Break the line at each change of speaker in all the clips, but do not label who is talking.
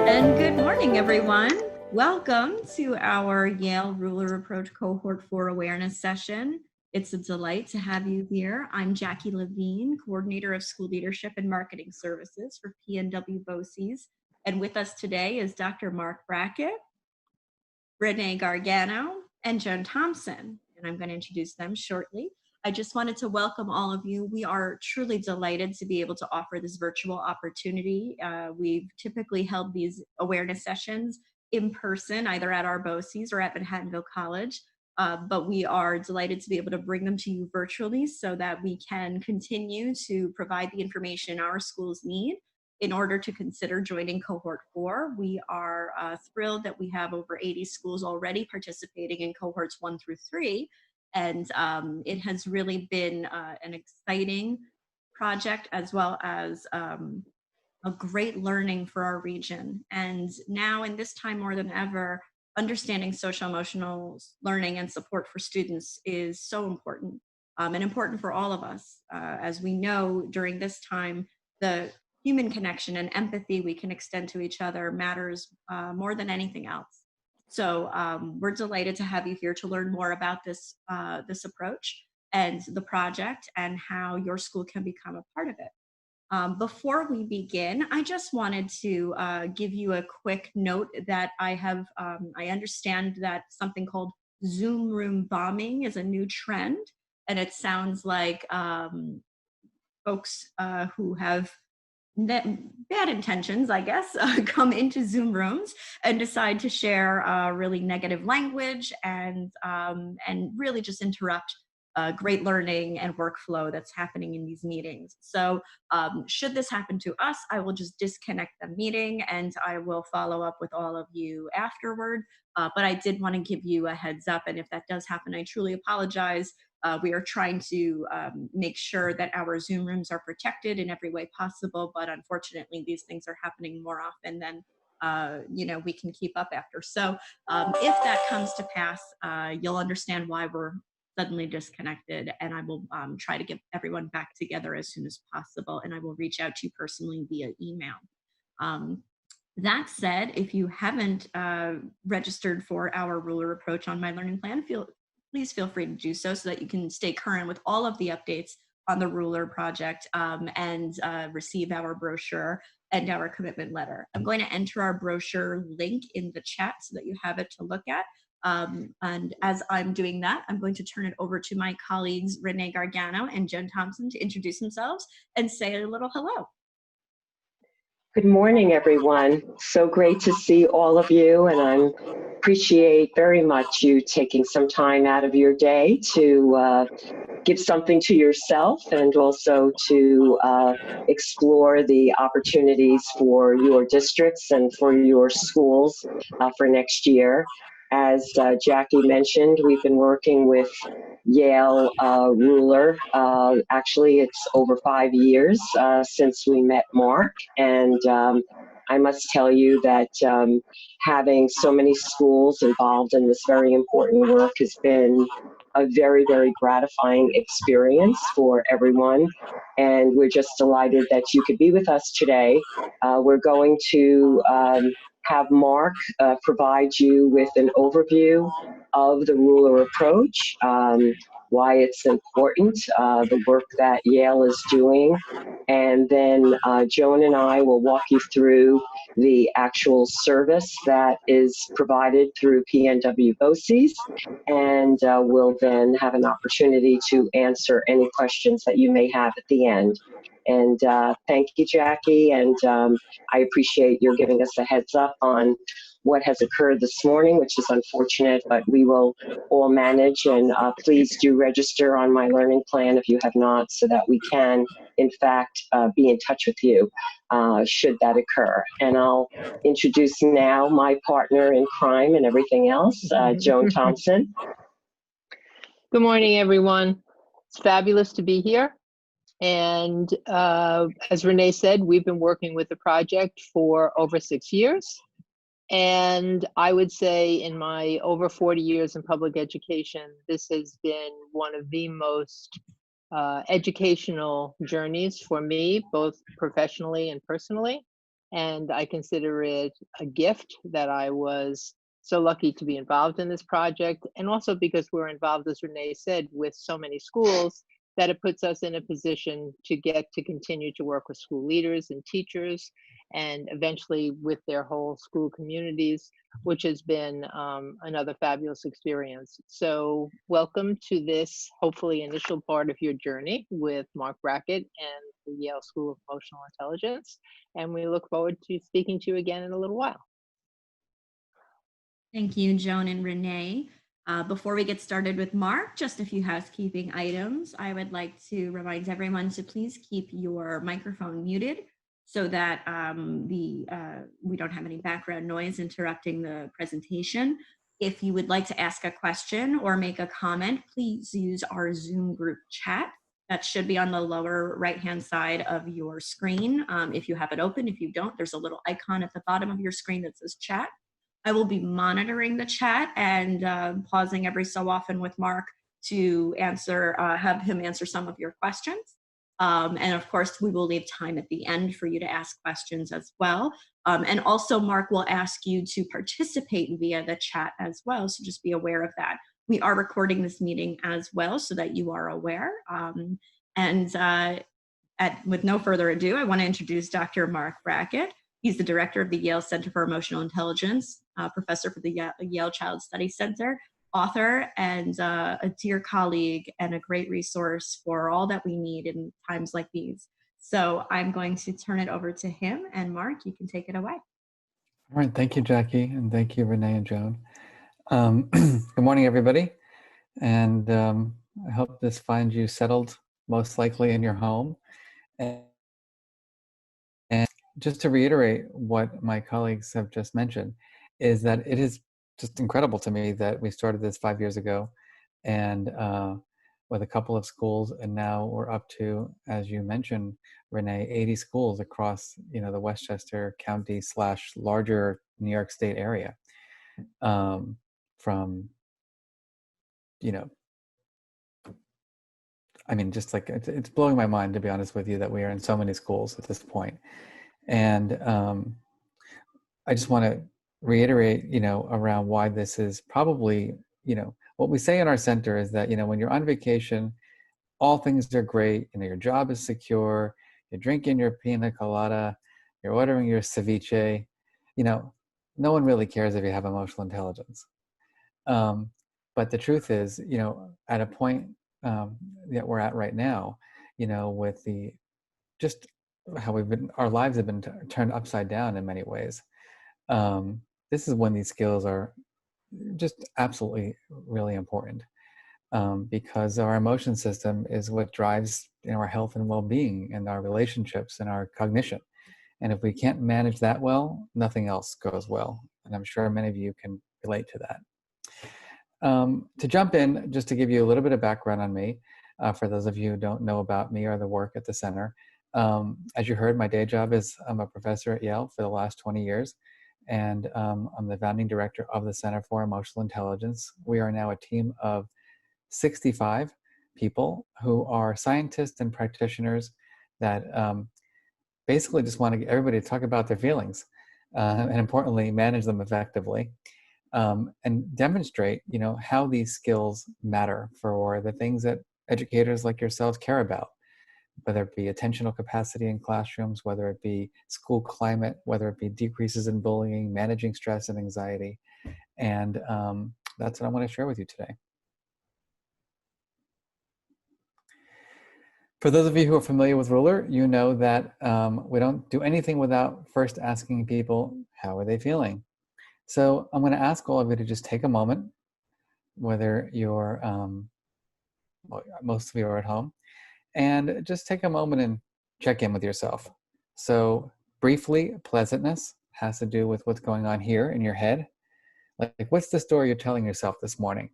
And good morning, everyone. Welcome to our Yale Ruler Approach Cohort 4 Awareness Session. It's a delight to have you here. I'm Jackie Levine, Coordinator of School Leadership and Marketing Services for PNW BOCES. And with us today is Dr. Marc Brackett, Renee Gargano, and Joan Thompson. And I'm going to introduce them shortly. I just wanted to welcome all of you. We are truly delighted to be able to offer this virtual opportunity. We've typically held these awareness sessions in person, either at our BOCES or at Manhattanville College. But we are delighted to be able to bring them to you virtually so that we can continue to provide the information our schools need in order to consider joining Cohort 4. We are thrilled that we have over 80 schools already participating in Cohorts 1 through 3. And it has really been an exciting project as well as a great learning for our region. And now in this time more than ever, understanding social emotional learning and support for students is so important and important for all of us. As we know, during this time, the human connection and empathy we can extend to each other matters more than anything else. So we're delighted to have you here to learn more about this, this approach and the project and how your school can become a part of it. Before we begin, I just wanted to give you a quick note that I understand that something called Zoom room bombing is a new trend, and it sounds like folks who have bad intentions, I guess, come into Zoom rooms and decide to share really negative language and really just interrupt great learning and workflow that's happening in these meetings. So should this happen to us, I will just disconnect the meeting and I will follow up with all of you afterward. But I did want to give you a heads up, and if that does happen, I truly apologize. We are trying to make sure that our Zoom rooms are protected in every way possible, but unfortunately, these things are happening more often than we can keep up after. So if that comes to pass, you'll understand why we're suddenly disconnected, and I will try to get everyone back together as soon as possible, and I will reach out to you personally via email. That said, if you haven't registered for our Ruler Approach on My Learning Plan, please feel free to do so that you can stay current with all of the updates on the Ruler project and receive our brochure and our commitment letter. I'm going to enter our brochure link in the chat so that you have it to look at. And as I'm doing that, I'm going to turn it over to my colleagues, Renee Gargano and Joan Thompson, to introduce themselves and say a little hello.
Good morning, everyone. So great to see all of you, and I appreciate very much you taking some time out of your day to give something to yourself and also to explore the opportunities for your districts and for your schools for next year. As Jackie mentioned, we've been working with Yale Ruler. Actually, it's over 5 years since we met Marc, and I must tell you that having so many schools involved in this very important work has been a very, very gratifying experience for everyone, and we're just delighted that you could be with us today. We're going to have Marc provide you with an overview of the Ruler Approach, why it's important, the work that Yale is doing, and then Joan and I will walk you through the actual service that is provided through PNW BOCES, and we'll then have an opportunity to answer any questions that you may have at the end. And thank you, Jackie, and I appreciate your giving us a heads up on what has occurred this morning, which is unfortunate, but we will all manage. And please do register on My Learning Plan if you have not, so that we can, in fact, be in touch with you should that occur. And I'll introduce now my partner in crime and everything else, Joan Thompson.
Good morning, everyone. It's fabulous to be here. And as Renee said, we've been working with the project for over 6 years. And I would say in my over 40 years in public education, this has been one of the most educational journeys for me, both professionally and personally. And I consider it a gift that I was so lucky to be involved in this project. And also because we're involved, as Renee said, with so many schools, that it puts us in a position to get to continue to work with school leaders and teachers, and eventually with their whole school communities, which has been another fabulous experience. So welcome to this, hopefully, initial part of your journey with Marc Brackett and the Yale School of Emotional Intelligence. And we look forward to speaking to you again in a little while.
Thank you, Joan and Renee. Before we get started with Marc, just a few housekeeping items. I would like to remind everyone to please keep your microphone muted so that we don't have any background noise interrupting the presentation. If you would like to ask a question or make a comment, please use our Zoom group chat. That should be on the lower right-hand side of your screen. If you have it open, if you don't, there's a little icon at the bottom of your screen that says chat. I will be monitoring the chat and pausing every so often with Marc to have him answer some of your questions. And of course, we will leave time at the end for you to ask questions as well. And also, Marc will ask you to participate via the chat as well, so just be aware of that. We are recording this meeting as well, so that you are aware. With no further ado, I want to introduce Dr. Marc Brackett. He's the director of the Yale Center for Emotional Intelligence, professor for the Yale Child Studies Center, author, and a dear colleague and a great resource for all that we need in times like these. So I'm going to turn it over to him, and Marc, you can take it away.
All right, thank you, Jackie, and thank you, Renee and Joan. Good morning, everybody, and I hope this finds you settled, most likely in your home. And just to reiterate what my colleagues have just mentioned, is that it is just incredible to me that we started this 5 years ago, and with a couple of schools, and now we're up to, as you mentioned, Renee, 80 schools across the Westchester County / larger New York State area. From I mean, just like it's blowing my mind, to be honest with you, that we are in so many schools at this point. And I just want to reiterate, around why this is probably, what we say in our center is that, when you're on vacation, all things are great. Your job is secure. You're drinking your pina colada. You're ordering your ceviche. No one really cares if you have emotional intelligence. But the truth is, at a point that we're at right now, with just how our lives have been turned upside down in many ways. This is when these skills are just absolutely really important, because our emotion system is what drives our health and well-being and our relationships and our cognition. And if we can't manage that well, nothing else goes well. And I'm sure many of you can relate to that. To jump in, just to give you a little bit of background on me, for those of you who don't know about me or the work at the center. As you heard, my day job is I'm a professor at Yale for the last 20 years, and I'm the founding director of the Center for Emotional Intelligence. We are now a team of 65 people who are scientists and practitioners that basically just want to get everybody to talk about their feelings, and importantly, manage them effectively. And demonstrate, how these skills matter for the things that educators like yourselves care about, whether it be attentional capacity in classrooms, whether it be school climate, whether it be decreases in bullying, managing stress and anxiety. And that's what I want to share with you today. For those of you who are familiar with Ruler, you know that we don't do anything without first asking people, how are they feeling? So I'm going to ask all of you to just take a moment, whether you're, most of you are at home, and just take a moment and check in with yourself. So briefly, pleasantness has to do with what's going on here in your head. Like what's the story you're telling yourself this morning?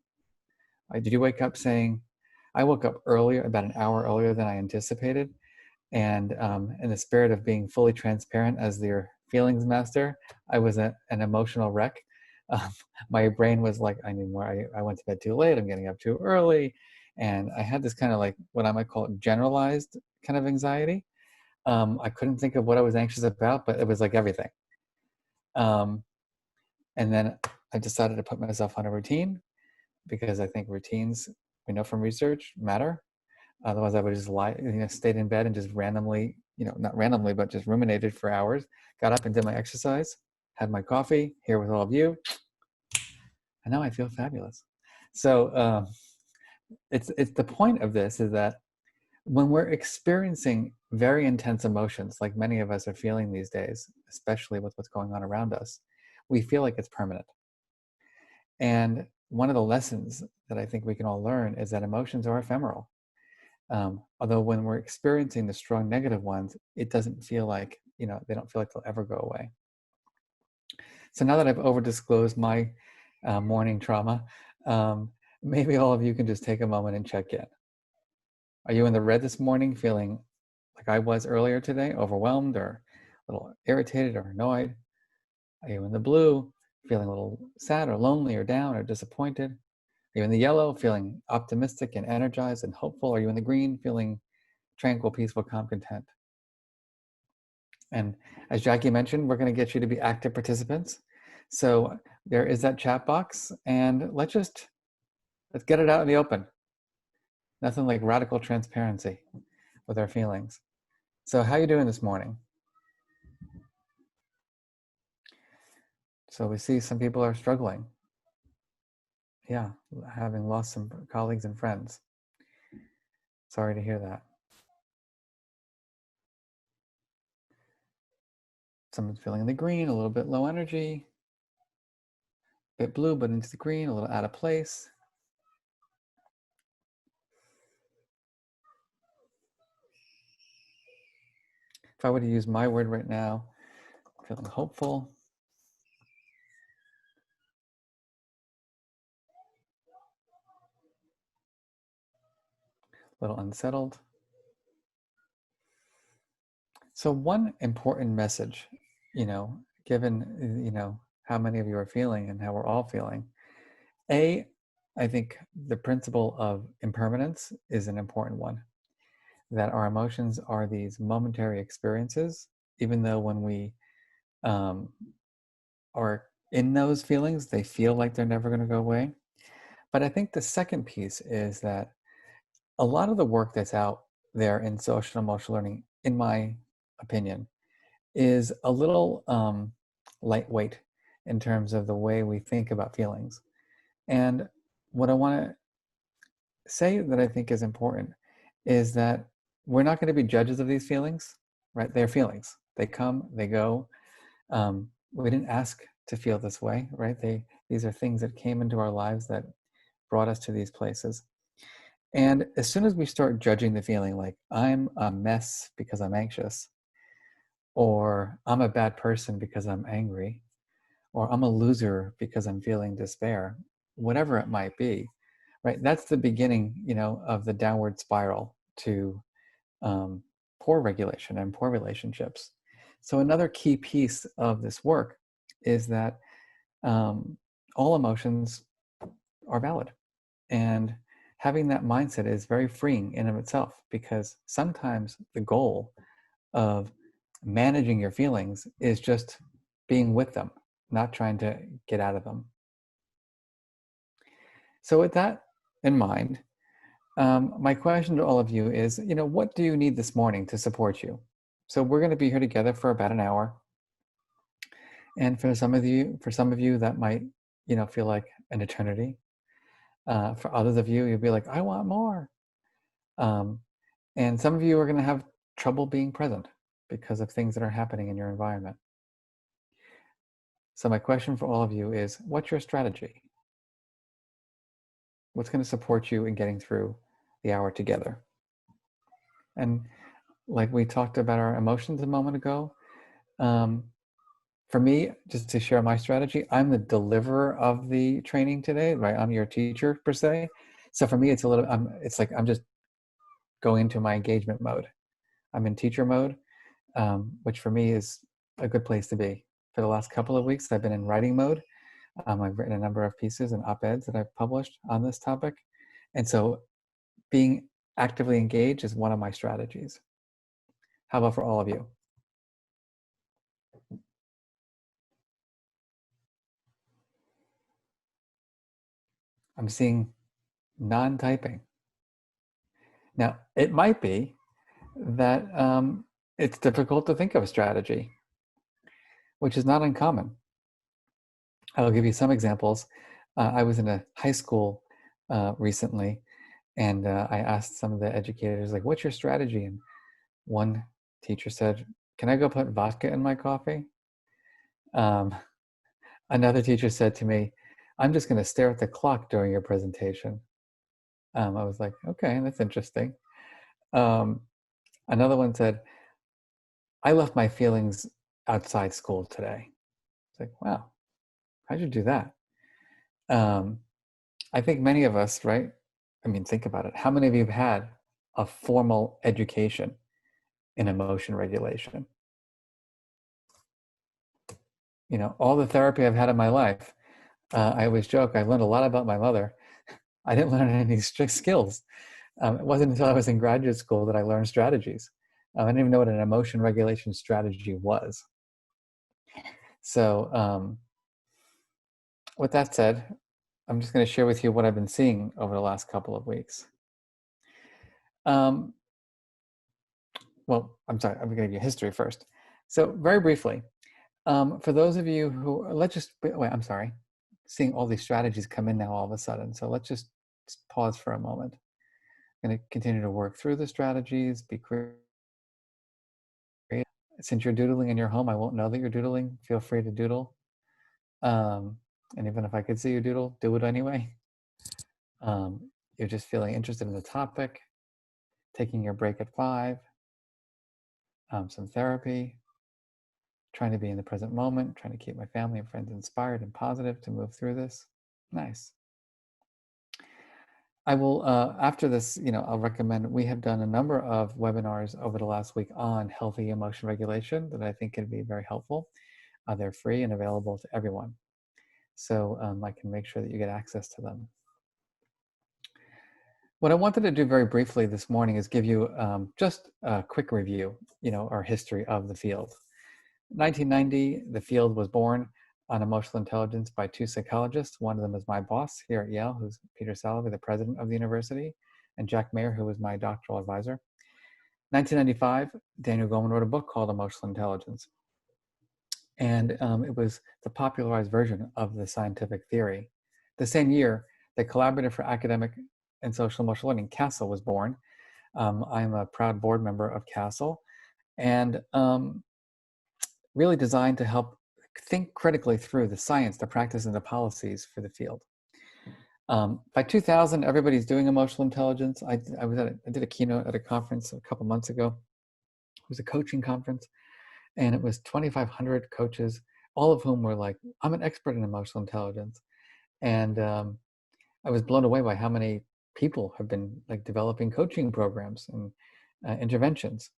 Did you wake up saying, I woke up earlier, about an hour earlier than I anticipated. And in the spirit of being fully transparent as your feelings master, I was an emotional wreck. My brain was like, I need more. I went to bed too late. I'm getting up too early. And I had this kind of like what I might call generalized kind of anxiety. I couldn't think of what I was anxious about, but it was like everything. And then I decided to put myself on a routine because I think routines, we know from research, matter. Otherwise, I would just stayed in bed and just randomly, not randomly, but just ruminated for hours. Got up and did my exercise, had my coffee here with all of you, and now I feel fabulous. So it's the point of this is that when we're experiencing very intense emotions, like many of us are feeling these days, especially with what's going on around us, we feel like it's permanent. And one of the lessons that I think we can all learn is that emotions are ephemeral. Although when we're experiencing the strong negative ones, it doesn't feel like, they don't feel like they'll ever go away. So now that I've over-disclosed my morning trauma, maybe all of you can just take a moment and check in. Are you in the red this morning, feeling like I was earlier today, overwhelmed or a little irritated or annoyed? Are you in the blue, feeling a little sad or lonely or down or disappointed? Are you in the yellow, feeling optimistic and energized and hopeful? Are you in the green, feeling tranquil, peaceful, calm, content? And as Jackie mentioned, we're going to get you to be active participants. So there is that chat box, and let's get it out in the open. Nothing like radical transparency with our feelings. So how are you doing this morning? So we see some people are struggling. Yeah, having lost some colleagues and friends. Sorry to hear that. Someone's feeling in the green, a little bit low energy, a bit blue, but into the green, a little out of place. If I were to use my word right now, feeling hopeful. A little unsettled. So one important message, given, how many of you are feeling and how we're all feeling. I think the principle of impermanence is an important one. That our emotions are these momentary experiences, even though when we are in those feelings, they feel like they're never going to go away. But I think the second piece is that a lot of the work that's out there in social and emotional learning, in my opinion, is a little lightweight in terms of the way we think about feelings. And what I want to say that I think is important is that we're not going to be judges of these feelings, right? They're feelings. They come, they go. We didn't ask to feel this way, right? These are things that came into our lives that brought us to these places. And as soon as we start judging the feeling like I'm a mess because I'm anxious, or I'm a bad person because I'm angry, or I'm a loser because I'm feeling despair, whatever it might be, right? That's the beginning, of the downward spiral to poor regulation and poor relationships. So another key piece of this work is that all emotions are valid. And having that mindset is very freeing in of itself, because sometimes the goal of managing your feelings is just being with them, not trying to get out of them. So with that in mind, my question to all of you is, what do you need this morning to support you? So we're going to be here together for about an hour. And for some of you that might, feel like an eternity. For others of you, you'll be like, I want more. And some of you are going to have trouble being present because of things that are happening in your environment. So my question for all of you is, what's your strategy? What's going to support you in getting through the hour together? And like we talked about our emotions a moment ago, for me, just to share my strategy, I'm the deliverer of the training today, right? I'm your teacher per se. So for me, it's like I'm just going into my engagement mode. I'm in teacher mode, which for me is a good place to be. For the last couple of weeks, I've been in writing mode. I've written a number of pieces and op-eds that I've published on this topic. And so being actively engaged is one of my strategies. How about for all of you? I'm seeing non-typing. Now, it might be that it's difficult to think of a strategy, which is not uncommon. I'll give you some examples. I was in a high school recently, and I asked some of the educators, like, what's your strategy? And one teacher said, can I go put vodka in my coffee? Another teacher said to me, I'm just going to stare at the clock during your presentation. I was like, okay, that's interesting. Another one said, I left my feelings outside school today. It's like, wow, how'd you do that? I think many of us, right? I mean, think about it. How many of you have had a formal education in emotion regulation? You know, all the therapy I've had in my life, I always joke, I learned a lot about my mother. I didn't learn any strict skills. It wasn't until I was in graduate school that I learned strategies. I didn't even know what an emotion regulation strategy was. So with that said, I'm just going to share with you what I've been seeing over the last couple of weeks. Well, I'm sorry, I'm going to give you history first. So very briefly, for those of you who, I'm sorry, seeing all these strategies come in now all of a sudden. So let's just pause for a moment. I'm going to continue to work through the strategies, be creative. Since you're doodling in your home, I won't know that you're doodling. Feel free to doodle. And even if I could see you doodle, do it anyway. You're just feeling interested in the topic, taking your break at 5, some therapy, trying to be in the present moment, trying to keep my family and friends inspired and positive to move through this. Nice. I will, after this, I'll recommend, we have done a number of webinars over the last week on healthy emotion regulation that I think can be very helpful. They're free and available to everyone. So I can make sure that you get access to them. What I wanted to do very briefly this morning is give you just a quick review, our history of the field. 1990, the field was born on emotional intelligence by 2 psychologists. One of them is my boss here at Yale, who's Peter Salovey, the president of the university, and Jack Mayer, who was my doctoral advisor. 1995, Daniel Goleman wrote a book called Emotional Intelligence. And it was the popularized version of the scientific theory. The same year, the Collaborative for Academic and Social Emotional Learning, CASEL, was born. I'm a proud board member of CASEL, and really designed to help think critically through the science, the practice, and the policies for the field. By 2000, everybody's doing emotional intelligence. I did a keynote at a conference a couple months ago. It was a coaching conference, and it was 2,500 coaches, all of whom were like, I'm an expert in emotional intelligence. And I was blown away by how many people have been like developing coaching programs and interventions.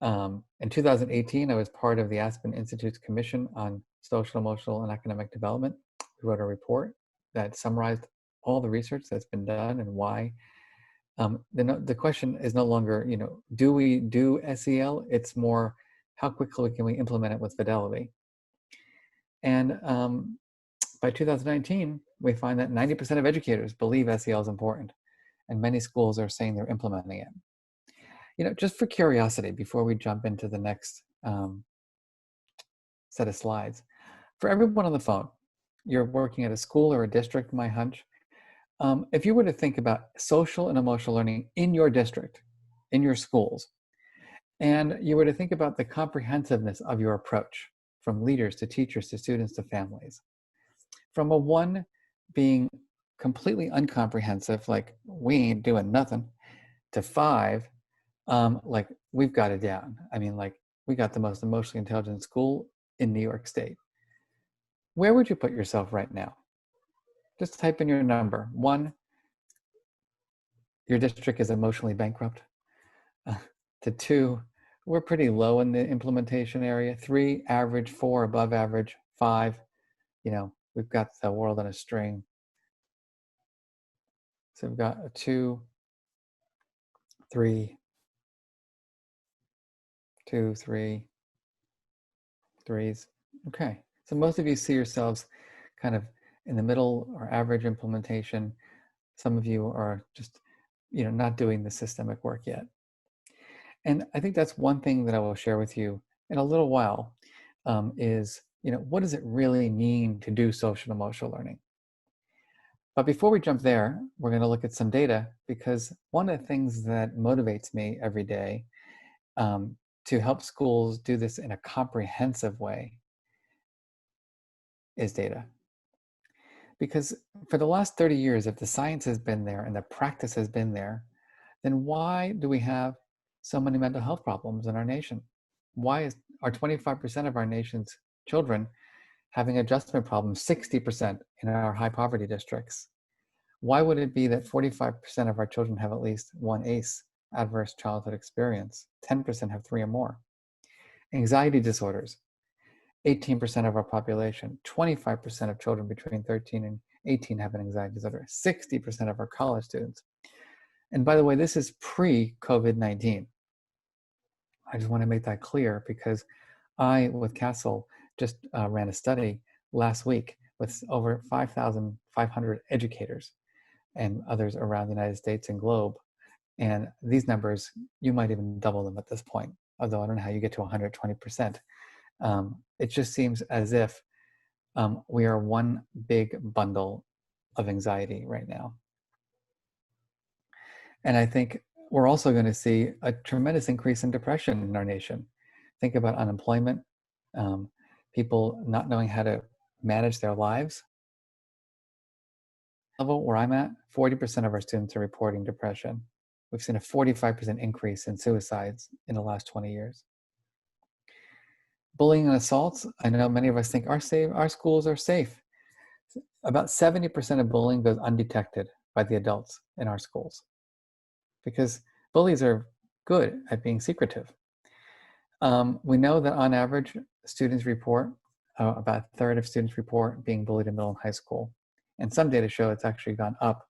In 2018, I was part of the Aspen Institute's Commission on Social, Emotional, and Academic Development. We wrote a report that summarized all the research that's been done and why. The question is no longer, do we do SEL? It's more, how quickly can we implement it with fidelity? And by 2019, we find that 90% of educators believe SEL is important, and many schools are saying they're implementing it. Just for curiosity, before we jump into the next set of slides, for everyone on the phone, you're working at a school or a district, my hunch. If you were to think about social and emotional learning in your district, in your schools, and you were to think about the comprehensiveness of your approach, from leaders to teachers to students to families, from a 1 being completely uncomprehensive, like we ain't doing nothing, to 5, like we've got it down. I mean, like we got the most emotionally intelligent school in New York State. Where would you put yourself right now? Just type in your number. 1, your district is emotionally bankrupt. To 2, we're pretty low in the implementation area. 3, average. 4, above average. 5, we've got the world on a string. So we've got a 2, 3, 2, 3, 3s. Okay, so most of you see yourselves kind of in the middle or average implementation. Some of you are just, not doing the systemic work yet. And I think that's one thing that I will share with you in a little while is, what does it really mean to do social emotional learning? But before we jump there, we're going to look at some data, because one of the things that motivates me every day to help schools do this in a comprehensive way is data. Because for the last 30 years, if the science has been there and the practice has been there, then why do we have so many mental health problems in our nation? Why are 25% of our nation's children having adjustment problems, 60% in our high poverty districts? Why would it be that 45% of our children have at least one ACE, adverse childhood experience? 10% have 3 or more. Anxiety disorders, 18% of our population. 25% of children between 13 and 18 have an anxiety disorder. 60% of our college students. And by the way, this is pre-COVID-19. I just want to make that clear, because I, with Castle, just ran a study last week with over 5,500 educators and others around the United States and globe. And these numbers, you might even double them at this point, although I don't know how you get to 120%. It just seems as if we are one big bundle of anxiety right now. And I think we're also going to see a tremendous increase in depression in our nation. Think about unemployment, people not knowing how to manage their lives. Level where I'm at, 40% of our students are reporting depression. We've seen a 45% increase in suicides in the last 20 years. Bullying and assaults, I know many of us think our schools are safe. About 70% of bullying goes undetected by the adults in our schools, because bullies are good at being secretive. We know that on average, students report, about a third of students report being bullied in middle and high school. And some data show it's actually gone up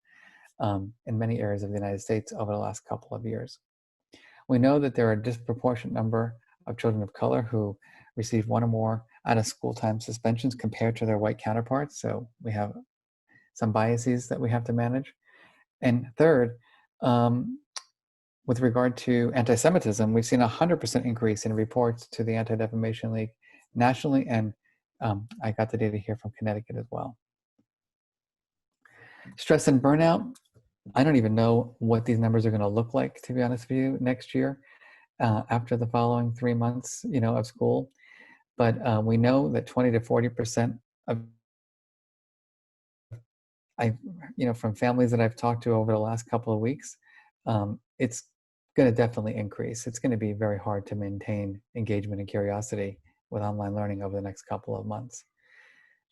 in many areas of the United States over the last couple of years. We know that there are a disproportionate number of children of color who receive 1 or more out of school time suspensions compared to their white counterparts. So we have some biases that we have to manage. And third, with regard to anti-Semitism, we've seen a 100% increase in reports to the Anti-Defamation League nationally, and I got the data here from Connecticut as well. Stress and burnout, I don't even know what these numbers are going to look like, to be honest with you, next year after the following 3 months, of school. But we know that 20 to 40% of, from families that I've talked to over the last couple of weeks, it's going to definitely increase. It's going to be very hard to maintain engagement and curiosity with online learning over the next couple of months.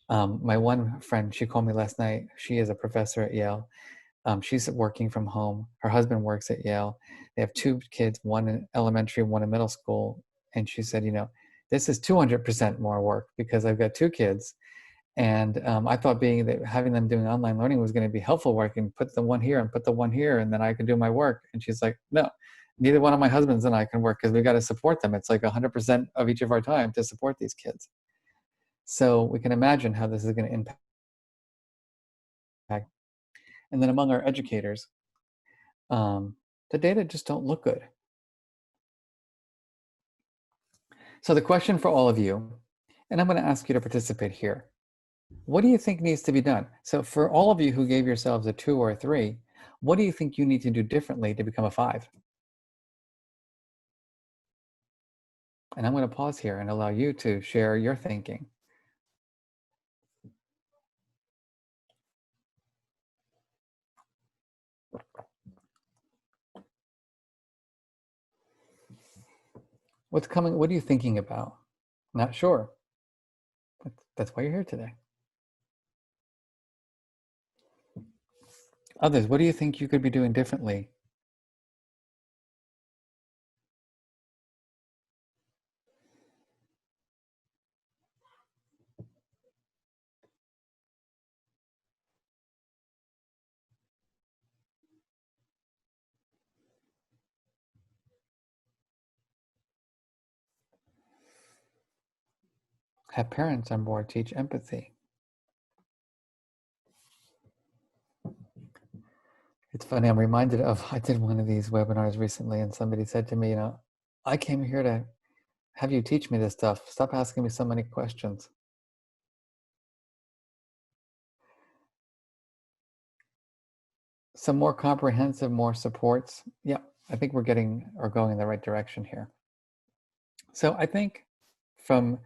My one friend, she called me last night. She is a professor at Yale. She's working from home. Her husband works at Yale. They have 2 kids, one in elementary, one in middle school. And she said, this is 200% more work because I've got 2 kids. And I thought having them doing online learning was going to be helpful, where I can put the one here and put the one here, and then I can do my work. And she's like, no, neither one of my husbands and I can work, because we got to support them. It's like 100% of each of our time to support these kids. So we can imagine how this is going to impact. And then among our educators, the data just don't look good. So the question for all of you, and I'm going to ask you to participate here, what do you think needs to be done? So for all of you who gave yourselves a 2 or a 3, what do you think you need to do differently to become a 5? And I'm going to pause here and allow you to share your thinking. What's coming? What are you thinking about? Not sure. That's why you're here today. Others, what do you think you could be doing differently? Have parents on board teach empathy. It's funny, I'm reminded of, I did one of these webinars recently and somebody said to me, I came here to have you teach me this stuff. Stop asking me so many questions. Some more comprehensive, more supports. Yeah, I think we're going in the right direction here. So I think from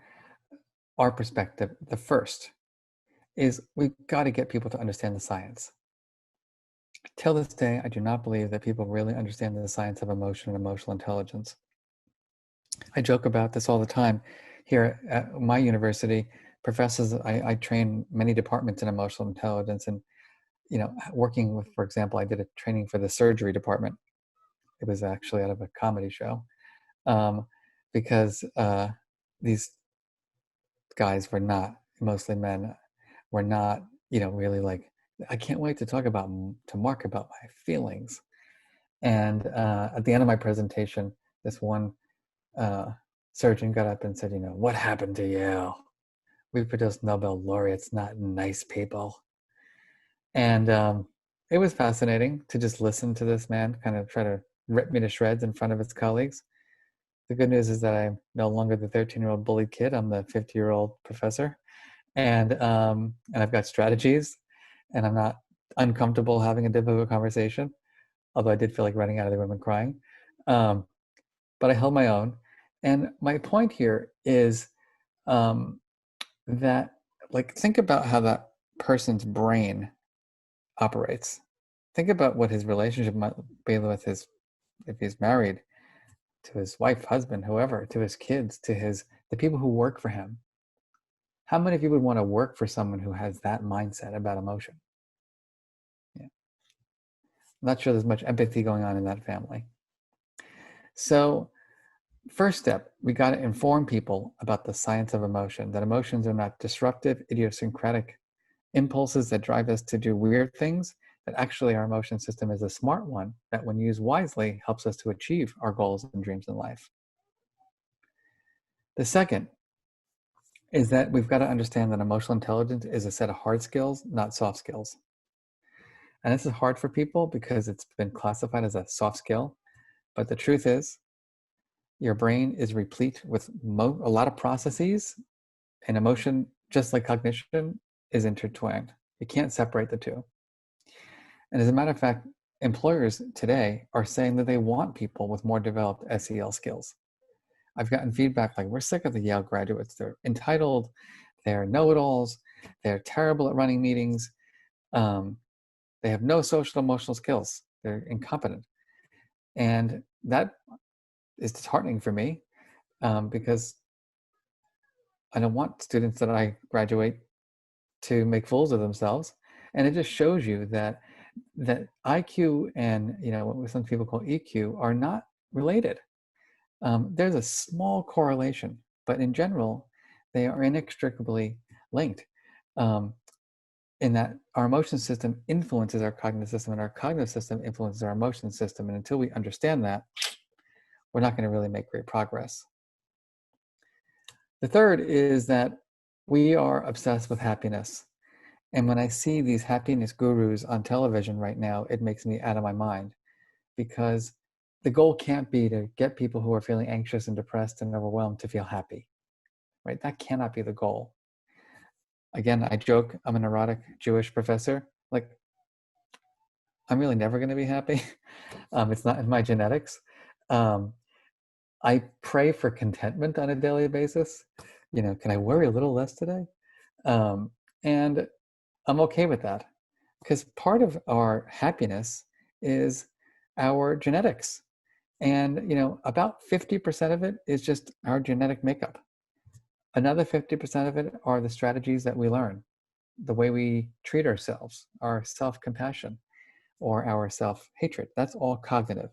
our perspective, the first is we've got to get people to understand the science. Till this day, I do not believe that people really understand the science of emotion and emotional intelligence. I joke about this all the time. Here at my university, professors, I train many departments in emotional intelligence, and working with, for example, I did a training for the surgery department. It was actually out of a comedy show, because these guys were not, mostly men, were not, really like, I can't wait to talk to Marc about my feelings. And at the end of my presentation, this one surgeon got up and said, what happened to Yale? We produced Nobel laureates, not nice people. And it was fascinating to just listen to this man kind of try to rip me to shreds in front of his colleagues. The good news is that I'm no longer the 13-year-old bullied kid. I'm the 50-year-old professor. And I've got strategies, and I'm not uncomfortable having a difficult conversation, although I did feel like running out of the room and crying. But I held my own. And my point here is that, think about how that person's brain operates. Think about what his relationship might be with if he's married, to his wife, husband, whoever, to his kids, to the people who work for him. How many of you would want to work for someone who has that mindset about emotion? Yeah. I'm not sure there's much empathy going on in that family. So, first step, we got to inform people about the science of emotion, that emotions are not disruptive, idiosyncratic impulses that drive us to do weird things, that actually our emotion system is a smart one that, when used wisely, helps us to achieve our goals and dreams in life. The second is that we've got to understand that emotional intelligence is a set of hard skills, not soft skills. And this is hard for people because it's been classified as a soft skill. But the truth is, your brain is replete with a lot of processes, and emotion, just like cognition, is intertwined. You can't separate the two. And as a matter of fact, employers today are saying that they want people with more developed SEL skills. I've gotten feedback like, we're sick of the Yale graduates. They're entitled, they're know-it-alls, they're terrible at running meetings, they have no social emotional skills, they're incompetent. And that is disheartening for me, because I don't want students that I graduate to make fools of themselves. And it just shows you that IQ and what some people call EQ are not related. There's a small correlation, but in general, they are inextricably linked, in that our emotion system influences our cognitive system, and our cognitive system influences our emotion system. And until we understand that, we're not going to really make great progress. The third is that we are obsessed with happiness. And when I see these happiness gurus on television right now, it makes me out of my mind, because the goal can't be to get people who are feeling anxious and depressed and overwhelmed to feel happy, right? That cannot be the goal. Again, I joke, I'm a neurotic Jewish professor. Like, I'm really never going to be happy. It's not in my genetics. I pray for contentment on a daily basis. Can I worry a little less today? And I'm okay with that, because part of our happiness is our genetics. And, about 50% of it is just our genetic makeup. Another 50% of it are the strategies that we learn, the way we treat ourselves, our self-compassion or our self-hatred. That's all cognitive,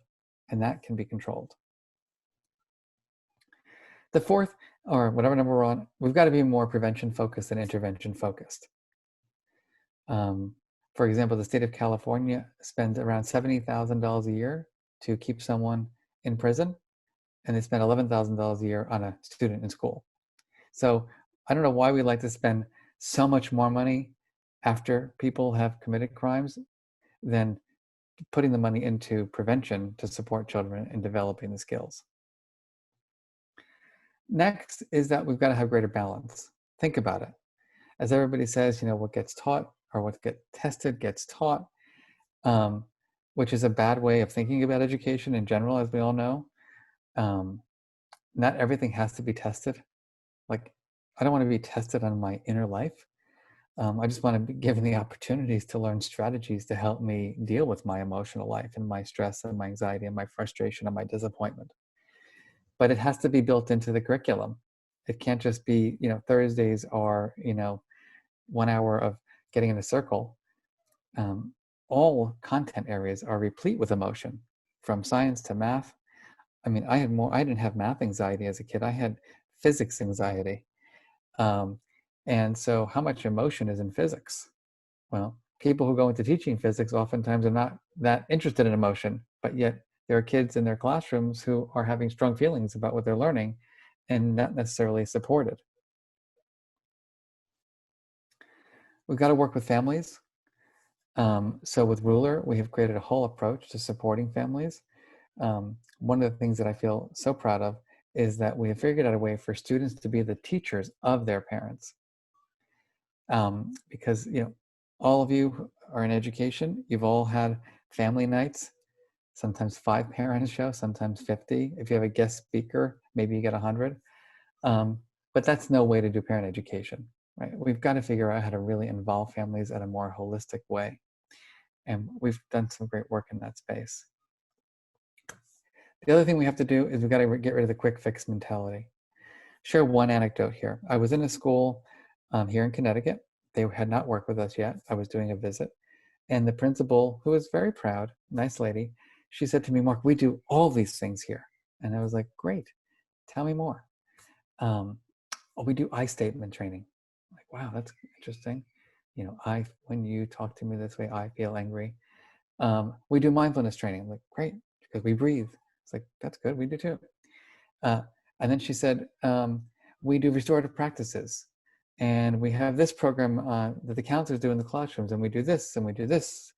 and that can be controlled. The fourth, or whatever number we're on, we've got to be more prevention-focused than intervention-focused. For example, the state of California spends around $70,000 a year to keep someone in prison, and they spend $11,000 a year on a student in school. So I don't know why we like to spend so much more money after people have committed crimes than putting the money into prevention to support children in developing the skills. Next is that we've got to have greater balance. Think about it. As everybody says, what gets taught or what gets tested gets taught, which is a bad way of thinking about education in general, as we all know. Not everything has to be tested. Like, I don't want to be tested on my inner life. I just want to be given the opportunities to learn strategies to help me deal with my emotional life and my stress and my anxiety and my frustration and my disappointment. But it has to be built into the curriculum. It can't just be, Thursdays are, 1 hour of getting in a circle. All content areas are replete with emotion, from science to math. I mean, I didn't have math anxiety as a kid. I had physics anxiety. And so how much emotion is in physics? Well, people who go into teaching physics oftentimes are not that interested in emotion, but yet there are kids in their classrooms who are having strong feelings about what they're learning and not necessarily supported. We've got to work with families. So with Ruler, we have created a whole approach to supporting families. One of the things that I feel so proud of is that we have figured out a way for students to be the teachers of their parents. Because, all of you are in education, you've all had family nights, sometimes 5 parents show, sometimes 50. If you have a guest speaker, maybe you get 100. But that's no way to do parent education, right? We've got to figure out how to really involve families in a more holistic way. And we've done some great work in that space. The other thing we have to do is we've got to get rid of the quick fix mentality. Share one anecdote here. I was in a school here in Connecticut. They had not worked with us yet. I was doing a visit. And the principal, who was very proud, nice lady, she said to me, Marc, we do all these things here. And I was like, great, tell me more. We do I statement training. I'm like, wow, that's interesting. When you talk to me this way, I feel angry. We do mindfulness training. I'm like, great, because we breathe. It's like, that's good, we do too. And then she said, we do restorative practices. And we have this program that the counselors do in the classrooms, and we do this, and we do this.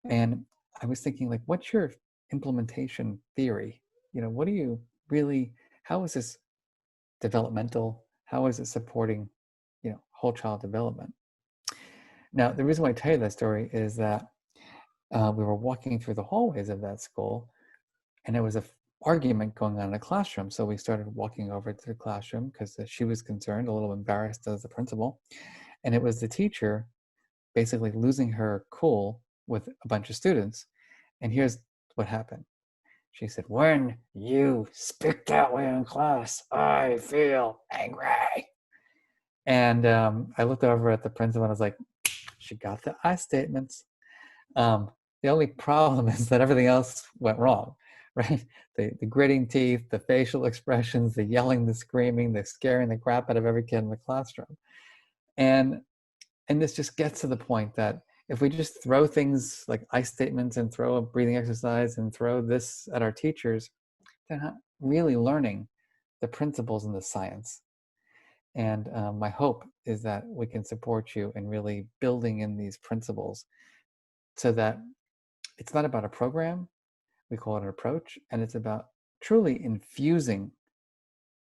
And I was thinking, like, what's your implementation theory? What do you really, how is this developmental? How is it supporting, whole child development? Now, the reason why I tell you that story is that we were walking through the hallways of that school, and there was an argument going on in the classroom. So we started walking over to the classroom because she was concerned, a little embarrassed as the principal. And it was the teacher basically losing her cool with a bunch of students. And here's what happened. She said, when you speak that way in class, I feel angry. And I looked over at the principal and I was like, she got the I statements. The only problem is that everything else went wrong, right? The gritting teeth, the facial expressions, the yelling, the screaming, the scaring the crap out of every kid in the classroom. And this just gets to the point that if we just throw things like I statements and throw a breathing exercise and throw this at our teachers, they're not really learning the principles and the science. And my hope is that we can support you in really building in these principles so that it's not about a program, we call it an approach, and it's about truly infusing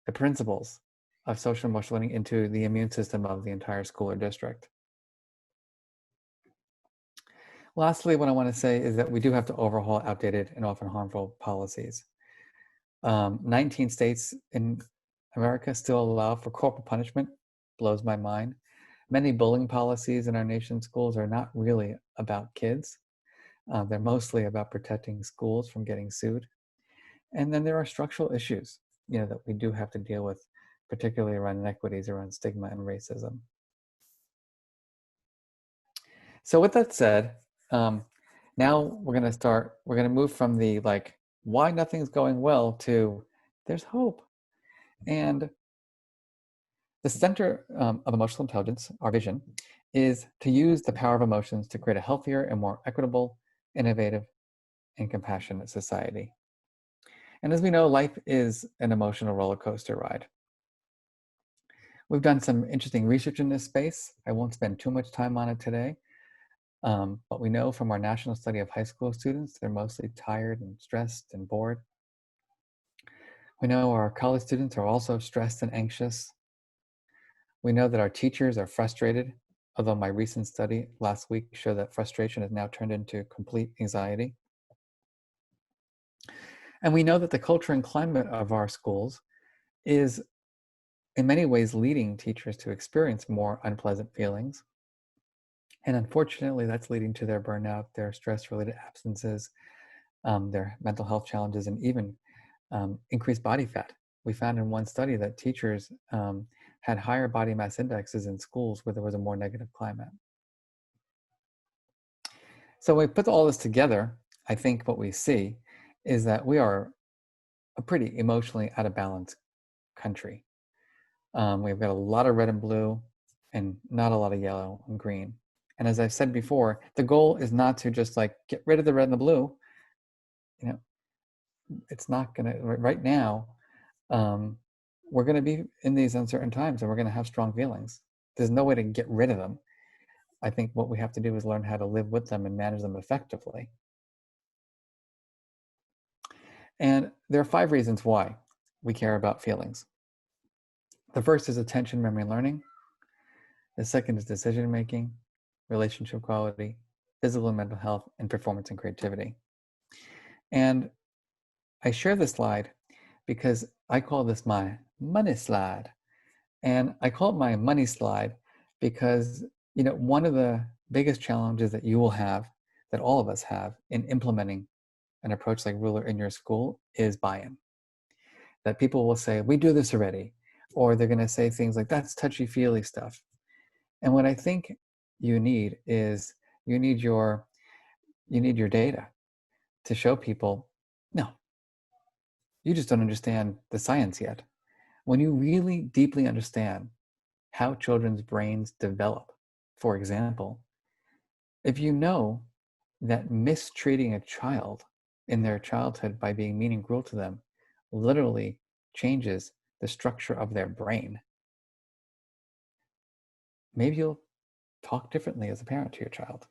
the principles of social emotional learning into the immune system of the entire school or district. Lastly, what I want to say is that we do have to overhaul outdated and often harmful policies. 19 states in America still allow for corporal punishment. Blows my mind. Many bullying policies in our nation's schools are not really about kids. They're mostly about protecting schools from getting sued. And then there are structural issues, that we do have to deal with, particularly around inequities, around stigma and racism. So with that said, now we're going to move from the why nothing's going well to there's hope. And the center of emotional intelligence, our vision, is to use the power of emotions to create a healthier and more equitable, innovative, and compassionate society. And as we know, life is an emotional roller coaster ride. We've done some interesting research in this space. I won't spend too much time on it today, but we know from our national study of high school students, they're mostly tired and stressed and bored. We know our college students are also stressed and anxious. We know that our teachers are frustrated, although my recent study last week showed that frustration has now turned into complete anxiety. And we know that the culture and climate of our schools is in many ways leading teachers to experience more unpleasant feelings. And unfortunately, that's leading to their burnout, their stress-related absences, their mental health challenges, and even increased body fat. We found in one study that teachers had higher body mass indexes in schools where there was a more negative climate. So when we put all this together, I think what we see is that we are a pretty emotionally out of balance country. We've got a lot of red and blue and not a lot of yellow and green. And as I've said before, the goal is not to just like get rid of the red and the blue. You know, it's not gonna, right now, we're gonna be in these uncertain times and we're gonna have strong feelings. There's no way to get rid of them. I think what we have to do is learn how to live with them and manage them effectively. And there are 5 reasons why we care about feelings. The first is attention, memory, and learning. The second is decision making, relationship quality, physical and mental health, and performance and creativity. And I share this slide because I call this my money slide. And I call it my money slide because, you know, one of the biggest challenges that you will have, that all of us have in implementing an approach like Ruler in your school is buy-in. That people will say, we do this already. Or they're going to say things like, that's touchy-feely stuff. And what I think you need is you need your data to show people, no, you just don't understand the science yet. When you really deeply understand how children's brains develop, for example, if you know that mistreating a child in their childhood by being mean and cruel to them literally changes the structure of their brain, maybe you'll talk differently as a parent to your child.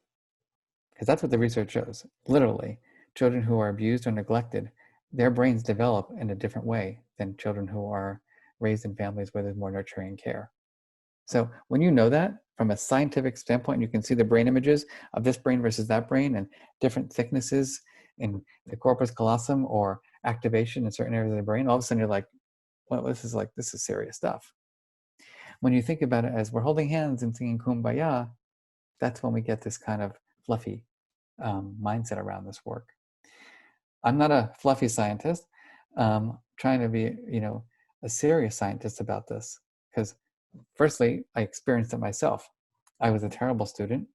Because that's what the research shows. Literally, children who are abused or neglected, their brains develop in a different way than children who are raised in families where there's more nurturing care. So when you know that from a scientific standpoint, you can see the brain images of this brain versus that brain and different thicknesses in the corpus callosum or activation in certain areas of the brain, all of a sudden you're like, well, this is serious stuff. When you think about it as we're holding hands and singing Kumbaya, that's when we get this kind of fluffy mindset around this work. I'm not a fluffy scientist, trying to be, a serious scientist about this, because firstly, I experienced it myself. I was a terrible student.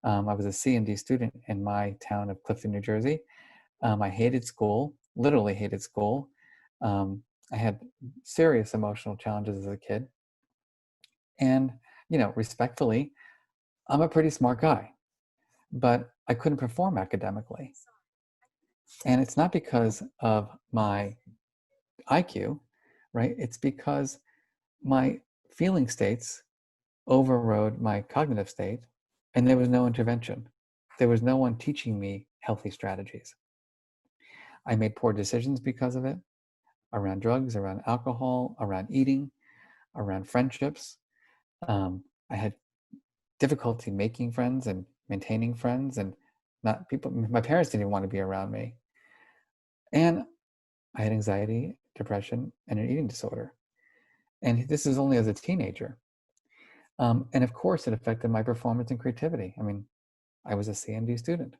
I was a C and D student in my town of Clifton, New Jersey. I hated school, literally hated school. I had serious emotional challenges as a kid. And, respectfully, I'm a pretty smart guy, but I couldn't perform academically. And it's not because of my IQ, right? It's because my feeling states overrode my cognitive state, and there was no intervention. There was no one teaching me healthy strategies. I made poor decisions because of it, around drugs, around alcohol, around eating, around friendships. I had difficulty making friends and maintaining friends, and my parents didn't even want to be around me. And I had anxiety, depression, and an eating disorder. And this is only as a teenager. And of course, it affected my performance and creativity. I mean, I was a CND student.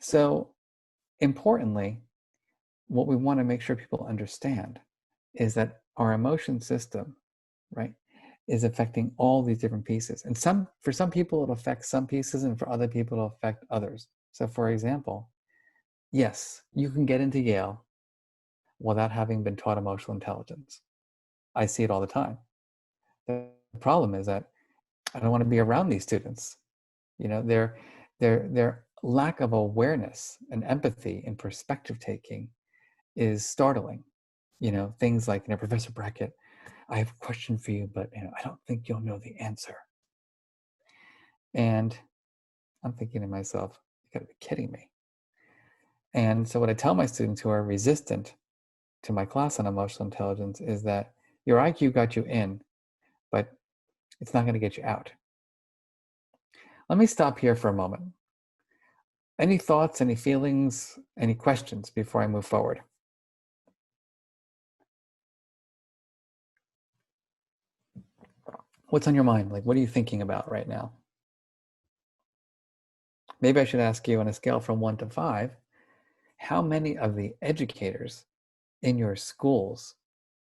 So importantly, what we want to make sure people understand is that our emotion system, right, is affecting all these different pieces. And for some people, it'll affect some pieces, and for other people, it'll affect others. So for example, yes, you can get into Yale without having been taught emotional intelligence. I see it all the time. The problem is that I don't want to be around these students. Their lack of awareness and empathy and perspective taking is startling. Things like, Professor Brackett, I have a question for you, but I don't think you'll know the answer. And I'm thinking to myself, you gotta be kidding me. And so what I tell my students who are resistant to my class on emotional intelligence is that your IQ got you in, but it's not going to get you out. Let me stop here for a moment. Any thoughts, any feelings, any questions before I move forward? What's on your mind? Like, what are you thinking about right now? Maybe I should ask you on a scale from 1 to 5, how many of the educators in your schools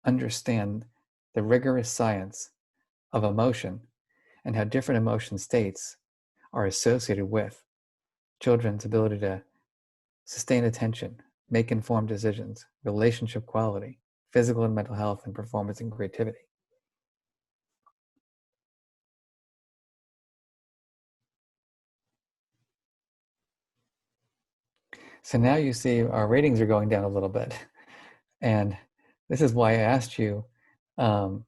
understand the rigorous science of emotion and how different emotion states are associated with children's ability to sustain attention, make informed decisions, relationship quality, physical and mental health, and performance and creativity? So now you see our ratings are going down a little bit. And this is why I asked you, most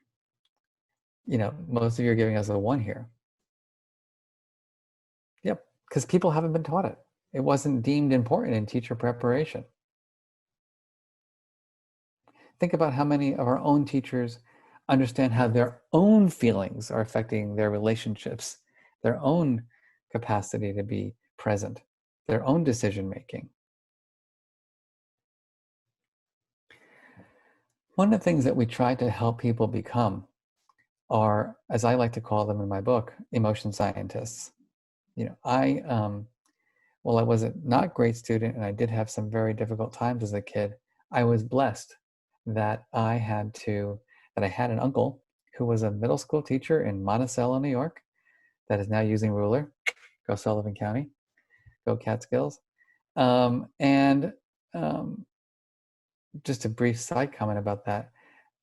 of you are giving us a 1 here. Yep, because people haven't been taught it. It wasn't deemed important in teacher preparation. Think about how many of our own teachers understand how their own feelings are affecting their relationships, their own capacity to be present, their own decision making. One of the things that we try to help people become are, as I like to call them in my book, emotion scientists. While I was a not great student and I did have some very difficult times as a kid, I was blessed that I had an uncle who was a middle school teacher in Monticello, New York, that is now using Ruler. Go Sullivan County, go Catskills. Just a brief side comment about that.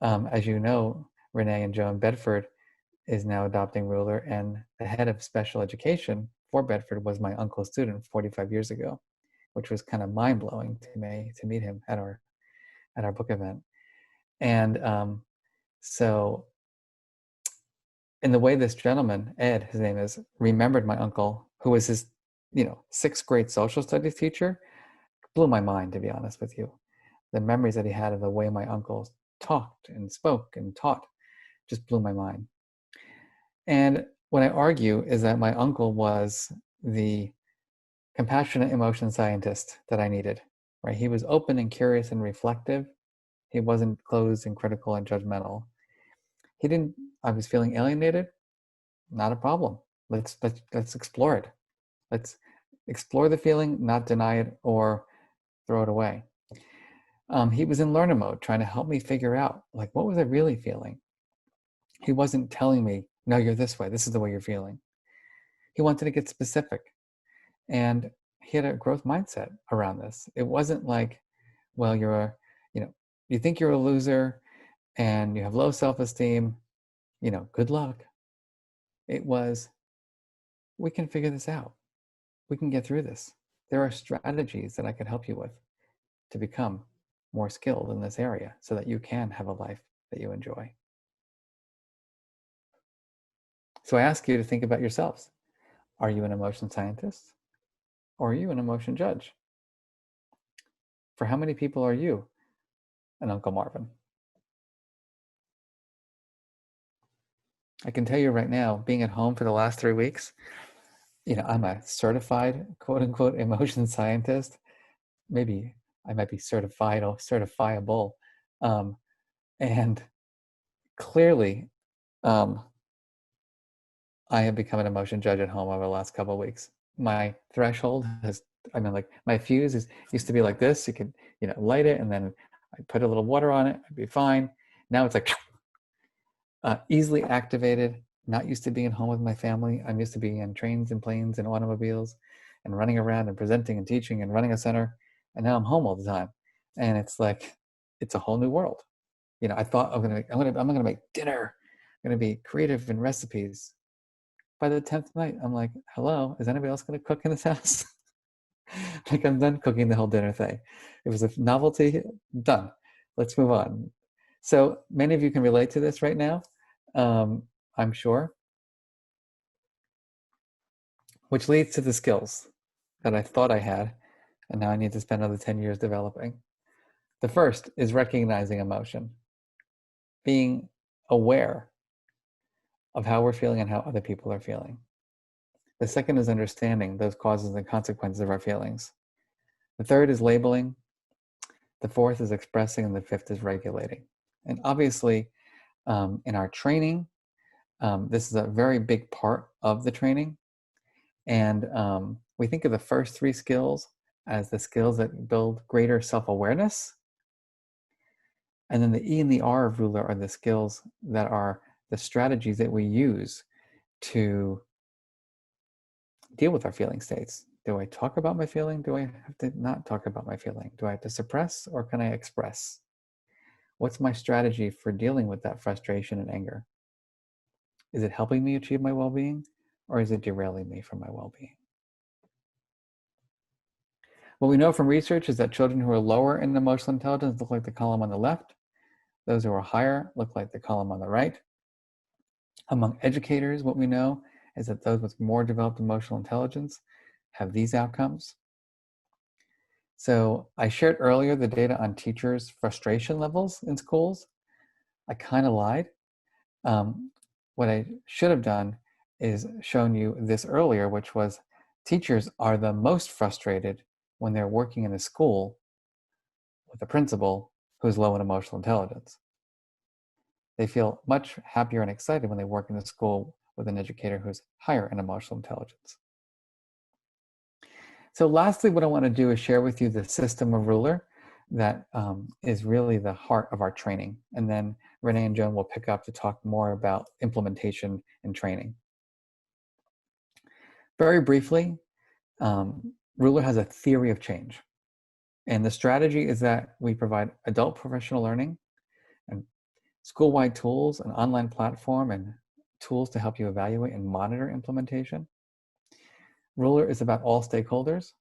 As you know, Renee and Joan Bedford is now adopting Ruler, and the head of special education for Bedford was my uncle's student 45 years ago, which was kind of mind-blowing to me to meet him at our book event. And so in the way this gentleman, Ed, his name is, remembered my uncle, who was his 6th grade social studies teacher, blew my mind, to be honest with you. The memories that he had of the way my uncle talked and spoke and taught just blew my mind. And what I argue is that my uncle was the compassionate emotion scientist that I needed, right? He was open and curious and reflective. He wasn't closed and critical and judgmental. I was feeling alienated, not a problem. Let's explore it. Let's explore the feeling, not deny it or throw it away. He was in learner mode, trying to help me figure out, like, what was I really feeling? He wasn't telling me, no, you're this way. This is the way you're feeling. He wanted to get specific. And he had a growth mindset around this. It wasn't like, well, you think you're a loser and you have low self-esteem, good luck. It was, we can figure this out. We can get through this. There are strategies that I can help you with to become more skilled in this area so that you can have a life that you enjoy. So I ask you to think about yourselves. Are you an emotion scientist or are you an emotion judge? For how many people are you an Uncle Marvin? I can tell you right now, being at home for the last 3 weeks, I'm a certified, quote unquote, emotion scientist. Maybe I might be certified or certifiable. And clearly, I have become an emotion judge at home over the last couple of weeks. My threshold my fuse used to be like this. You could, light it and then I put a little water on it, I'd be fine. Now it's like easily activated, not used to being at home with my family. I'm used to being on trains and planes and automobiles and running around and presenting and teaching and running a center. And now I'm home all the time. And it's like, it's a whole new world. I thought I'm gonna make dinner. I'm gonna be creative in recipes. By the 10th night, I'm like, hello, is anybody else gonna cook in this house? Like, I'm done cooking the whole dinner thing. It was a novelty, done. Let's move on. So many of you can relate to this right now, I'm sure. Which leads to the skills that I thought I had, and now I need to spend another 10 years developing. The first is recognizing emotion, being aware of how we're feeling and how other people are feeling. The second is understanding those causes and consequences of our feelings. The third is labeling. The fourth is expressing, and the fifth is regulating. And obviously, in our training, this is a very big part of the training. And we think of the first three skills as the skills that build greater self-awareness. And then the E and the R of ruler are the skills that are the strategies that we use to deal with our feeling states. Do I talk about my feeling? Do I have to not talk about my feeling? Do I have to suppress, or can I express? What's my strategy for dealing with that frustration and anger? Is it helping me achieve my well-being, or is it derailing me from my well-being? What we know from research is that children who are lower in emotional intelligence look like the column on the left. Those who are higher look like the column on the right. Among educators, what we know is that those with more developed emotional intelligence have these outcomes. So I shared earlier the data on teachers' frustration levels in schools. I kind of lied. What I should have done is shown you this earlier, which was teachers are the most frustrated when they're working in a school with a principal who's low in emotional intelligence. They feel much happier and excited when they work in a school with an educator who's higher in emotional intelligence. So lastly, what I want to do is share with you the system of ruler that is really the heart of our training. And then Renee and Joan will pick up to talk more about implementation and training. Very briefly, ruler has a theory of change. And the strategy is that we provide adult professional learning and school-wide tools, an online platform, and tools to help you evaluate and monitor implementation. Ruler is about all stakeholders,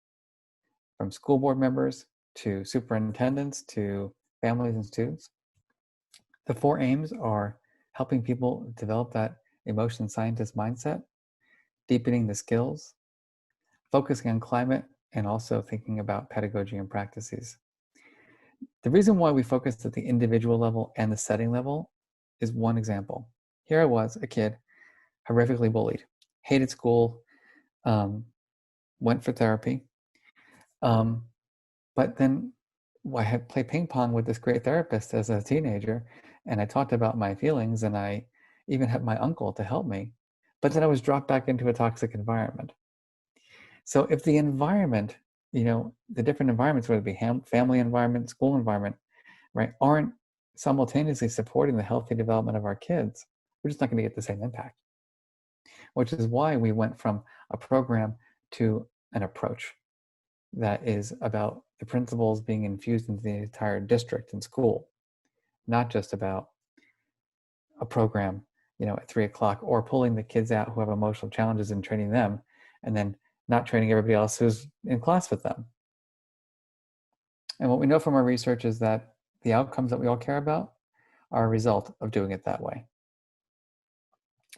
from school board members to superintendents to families and students. The four aims are helping people develop that emotion scientist mindset, deepening the skills, focusing on climate, and also thinking about pedagogy and practices. The reason why we focused at the individual level and the setting level is one example. Here I was, a kid, horrifically bullied, hated school, went for therapy. But then I had played ping pong with this great therapist as a teenager, and I talked about my feelings, and I even had my uncle to help me. But then I was dropped back into a toxic environment. So if the environment, the different environments, whether it be family environment, school environment, right, aren't simultaneously supporting the healthy development of our kids, we're just not going to get the same impact. Which is why we went from a program to an approach that is about the principles being infused into the entire district and school, not just about a program, at 3 o'clock, or pulling the kids out who have emotional challenges and training them, and then not training everybody else who's in class with them. And what we know from our research is that the outcomes that we all care about are a result of doing it that way.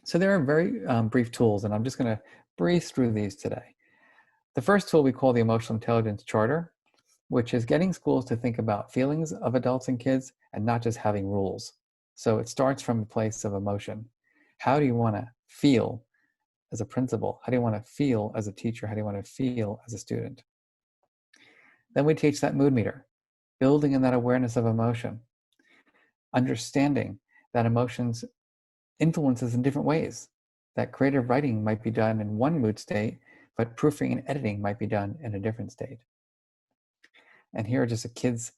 So there are very brief tools, and I'm just going to breeze through these today. The first tool we call the Emotional Intelligence Charter, which is getting schools to think about feelings of adults and kids and not just having rules. So it starts from a place of emotion. How do you want to feel as a principal? How do you want to feel as a teacher? How do you want to feel as a student? Then we teach that mood meter, building in that awareness of emotion, understanding that emotions influences in different ways, that creative writing might be done in one mood state, but proofing and editing might be done in a different state. And here are just cute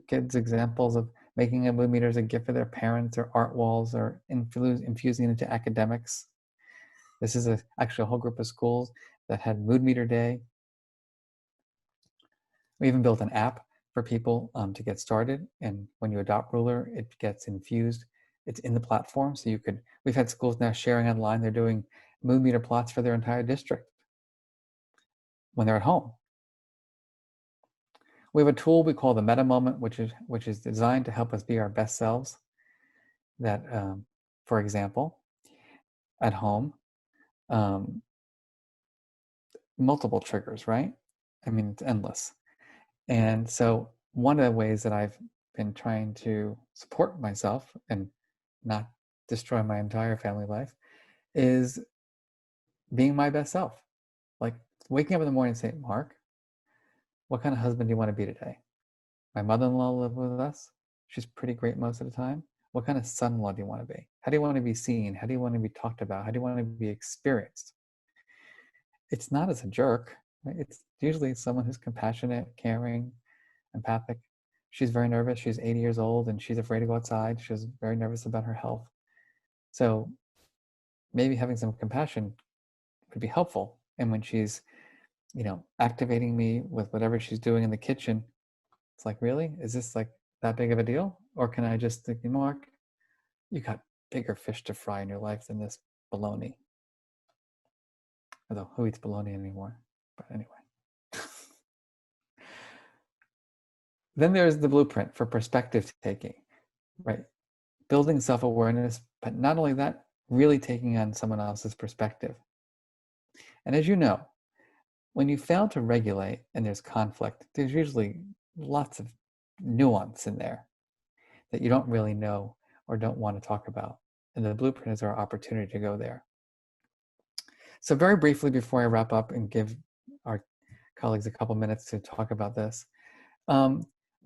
kids examples of making a mood meter as a gift for their parents, or art walls, or infusing it into academics. This is actually a whole group of schools that had mood meter day. We even built an app for people to get started. And when you adopt Ruler, it gets infused. It's in the platform. So we've had schools now sharing online. They're doing mood meter plots for their entire district when they're at home. We have a tool we call the Meta Moment, which is designed to help us be our best selves. that, for example, at home, um, multiple triggers, right? I mean, it's endless. And so one of the ways that I've been trying to support myself and not destroy my entire family life is being my best self. Like waking up in the morning and saying, Mark, what kind of husband do you want to be today? My mother-in-law lives with us. She's pretty great most of the time. What kind of son-in-law do you want to be? How do you want to be seen? How do you want to be talked about? How do you want to be experienced? It's not as a jerk, right? It's usually someone who's compassionate, caring, empathic. She's very nervous. She's 80 years old and she's afraid to go outside. She's very nervous about her health. So maybe having some compassion could be helpful. And when she's, activating me with whatever she's doing in the kitchen, it's like, really? Is this like that big of a deal? Or can I just think, Mark, you got bigger fish to fry in your life than this bologna. Although, who eats bologna anymore? But anyway. Then there's the blueprint for perspective taking, right? Building self-awareness, but not only that, really taking on someone else's perspective. And as you know, when you fail to regulate and there's conflict, there's usually lots of nuance in there that you don't really know or don't want to talk about. And the blueprint is our opportunity to go there. So very briefly, before I wrap up and give our colleagues a couple minutes to talk about this,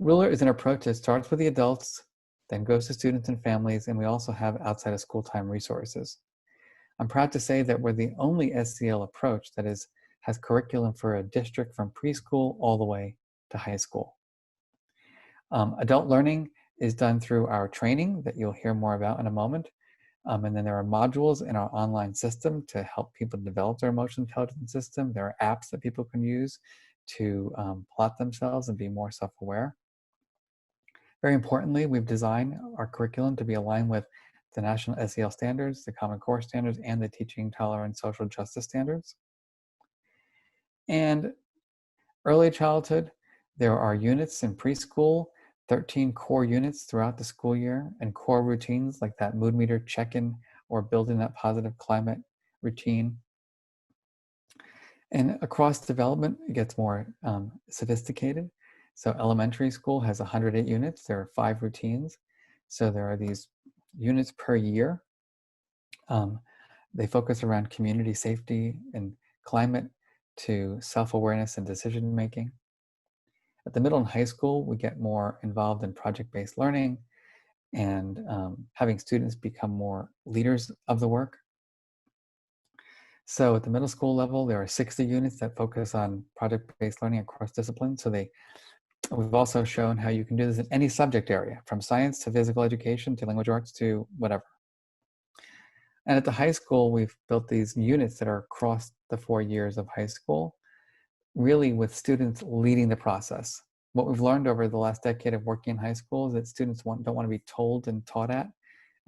Ruler is an approach that starts with the adults, then goes to students and families, and we also have outside of school time resources. I'm proud to say that we're the only SCL approach that has curriculum for a district from preschool all the way to high school. Adult learning is done through our training that you'll hear more about in a moment. And then there are modules in our online system to help people develop their emotional intelligence system. There are apps that people can use to plot themselves and be more self-aware. Very importantly, we've designed our curriculum to be aligned with the national SEL standards, the Common Core standards, and the Teaching Tolerance Social Justice standards. And early childhood, there are units in preschool, 13 core units throughout the school year, and core routines like that mood meter check-in or building that positive climate routine. And across development, it gets more sophisticated. So elementary school has 108 units. There are 5 routines. So there are these units per year. They focus around community safety and climate to self-awareness and decision-making. At the middle and high school, we get more involved in project-based learning and having students become more leaders of the work. So at the middle school level, there are 60 units that focus on project-based learning across disciplines. So we've also shown how you can do this in any subject area, from science to physical education to language arts to whatever. And at the high school, we've built these units that are across the 4 years of high school, really with students leading the process. What we've learned over the last decade of working in high school is that students don't want to be told and taught at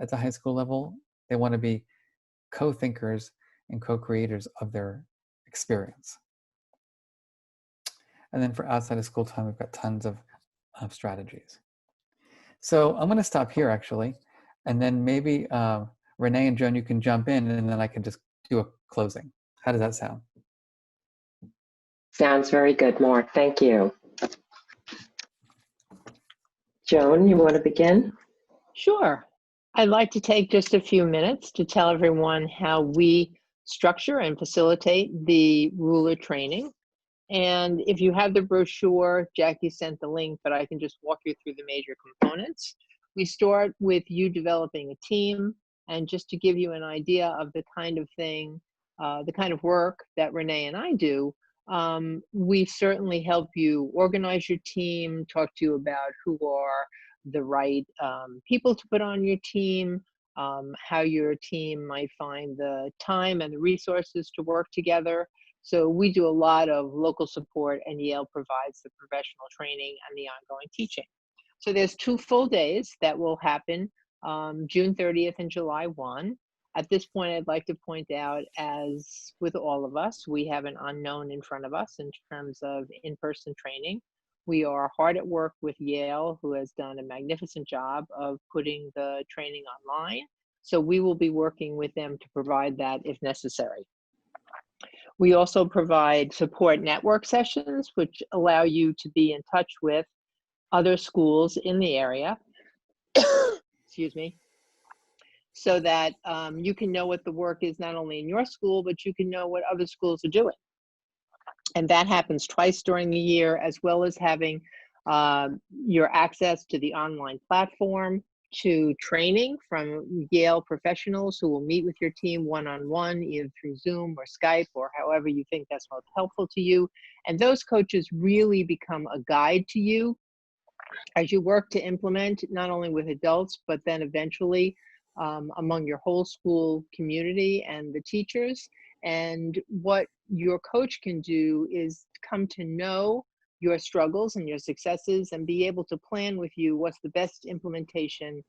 the high school level. They want to be co-thinkers and co-creators of their experience. And then for outside of school time, we've got tons of strategies. So I'm going to stop here actually, and then maybe Renee and Joan, you can jump in, and then I can just do a closing. How does that sound?
Sounds very good, Mark. Thank you. Joan, you want to begin?
Sure. I'd like to take just a few minutes to tell everyone how we structure and facilitate the ruler training. And if you have the brochure, Jackie sent the link, but I can just walk you through the major components. We start with you developing a team, and just to give you an idea of the kind of thing, the kind of work that Renee and I do, we certainly help you organize your team, talk to you about who are the right people to put on your team, how your team might find the time and the resources to work together. So we do a lot of local support, and Yale provides the professional training and the ongoing teaching. So there's 2 full days that will happen, June 30th and July 1. At this point, I'd like to point out, as with all of us, we have an unknown in front of us in terms of in-person training. We are hard at work with Yale, who has done a magnificent job of putting the training online. So we will be working with them to provide that if necessary. We also provide support network sessions, which allow you to be in touch with other schools in the area, excuse me, so that you can know what the work is not only in your school, but you can know what other schools are doing. And that happens twice during the year, as well as having your access to the online platform, to training from Yale professionals who will meet with your team one-on-one, either through Zoom or Skype or however you think that's most helpful to you. And those coaches really become a guide to you as you work to implement, not only with adults, but then eventually among your whole school community and the teachers. And what your coach can do is come to know your struggles and your successes and be able to plan with you what's the best implementation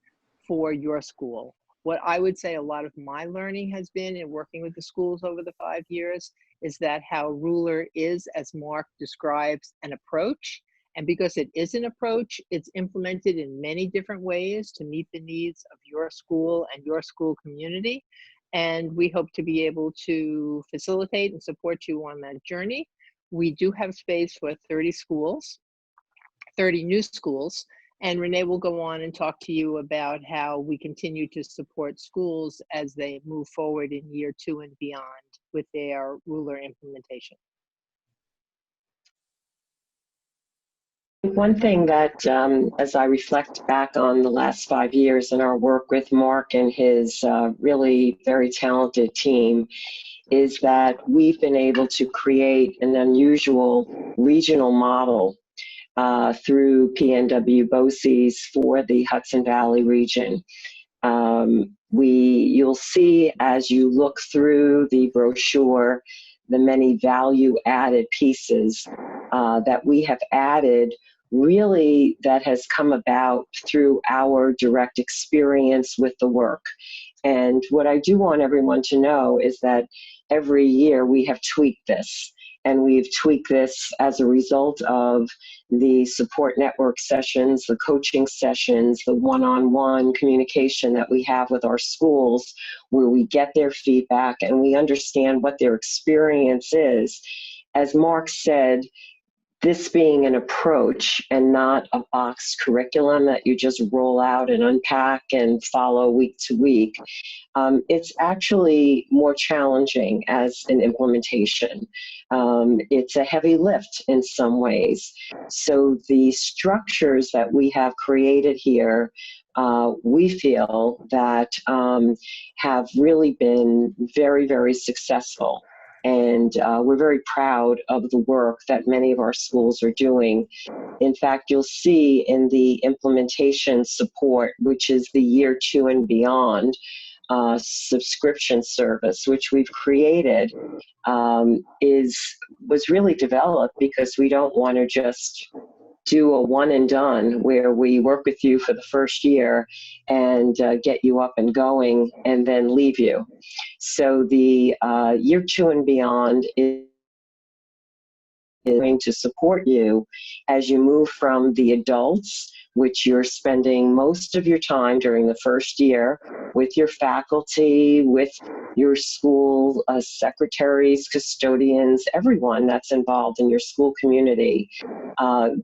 for your school. What I would say a lot of my learning has been in working with the schools over the 5 years is that how Ruler is, as Marc describes, an approach. And because it is an approach, it's implemented in many different ways to meet the needs of your school and your school community. And we hope to be able to facilitate and support you on that journey. We do have space for 30 schools, 30 new schools, and Renee will go on and talk to you about how we continue to support schools as they move forward in year 2 and beyond with their Ruler implementation.
One thing that, as I reflect back on the last 5 years in our work with Marc and his really very talented team, is that we've been able to create an unusual regional model through PNW BOCES for the Hudson Valley region. You'll see as you look through the brochure the many value-added pieces that we have added, really that has come about through our direct experience with the work. And what I do want everyone to know is that every year we have tweaked this. And we've tweaked this as a result of the support network sessions, the coaching sessions, the one-on-one communication that we have with our schools, where we get their feedback and we understand what their experience is. As Marc said, this being an approach and not a boxed curriculum that you just roll out and unpack and follow week to week, it's actually more challenging as an implementation. It's a heavy lift in some ways. So the structures that we have created here, we feel that have really been very, very successful. And we're very proud of the work that many of our schools are doing. In fact, you'll see in the implementation support, which is the year 2 and beyond subscription service, which we've created, was really developed because we don't want to just do a one and done where we work with you for the first year and get you up and going and then leave you. So the year 2 and beyond is going to support you as you move from the adults, which you're spending most of your time during the first year with your faculty, with your school secretaries, custodians, everyone that's involved in your school community,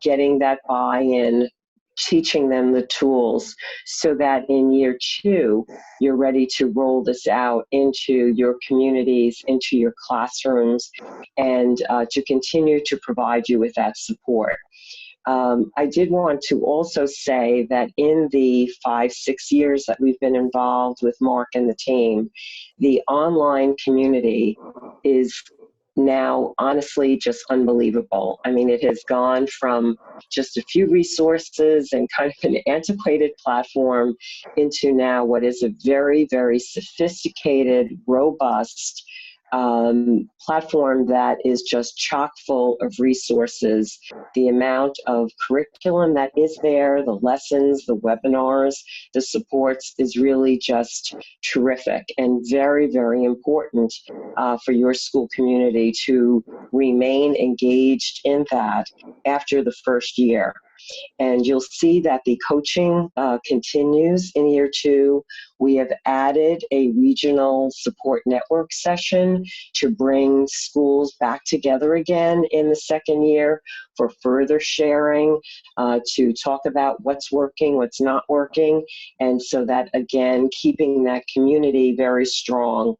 getting that buy-in, teaching them the tools so that in year 2, you're ready to roll this out into your communities, into your classrooms, and to continue to provide you with that support. I did want to also say that in the 5-6 years that we've been involved with Marc and the team, the online community is now honestly just unbelievable. I mean, it has gone from just a few resources and kind of an antiquated platform into now what is a very, very sophisticated, robust platform that is just chock full of resources. The amount of curriculum that is there, the lessons, the webinars, the supports is really just terrific and very, very important for your school community to remain engaged in that after the first year. And you'll see that the coaching continues in year 2. We have added a regional support network session to bring schools back together again in the second year for further sharing, to talk about what's working, what's not working, and so that, again, keeping that community very strong.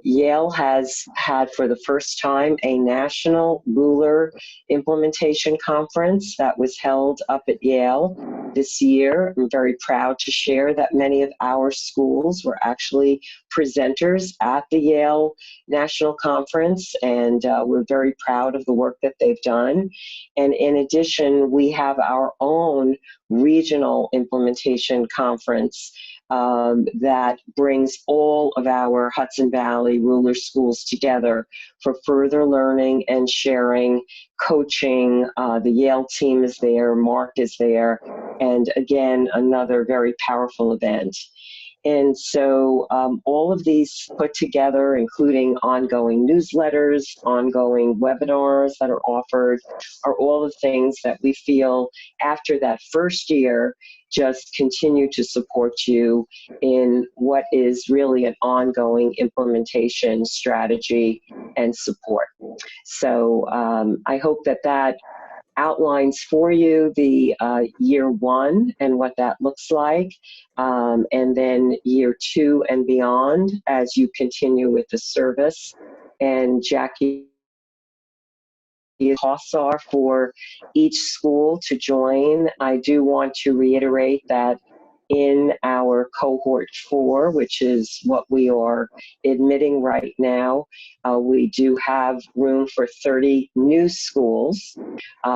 Yale has had for the first time a national ruler implementation conference that was held up at Yale this year. I'm very proud to share that many of our schools were actually presenters at the Yale National Conference, and we're very proud of the work that they've done. And in addition, we have our own regional implementation conference that brings all of our Hudson Valley ruler schools together for further learning and sharing, coaching. The Yale team is there, Marc is there, and again, another very powerful event. And so all of these put together, including ongoing newsletters, ongoing webinars that are offered, are all the things that we feel after that first year just continue to support you in what is really an ongoing implementation strategy and support. So I hope that that outlines for you the year 1 and what that looks like, and then year 2 and beyond as you continue with the service. And Jackie, the costs are for each school to join. I do want to reiterate that in our cohort 4, which is what we are admitting right now, we do have room for 30 new schools.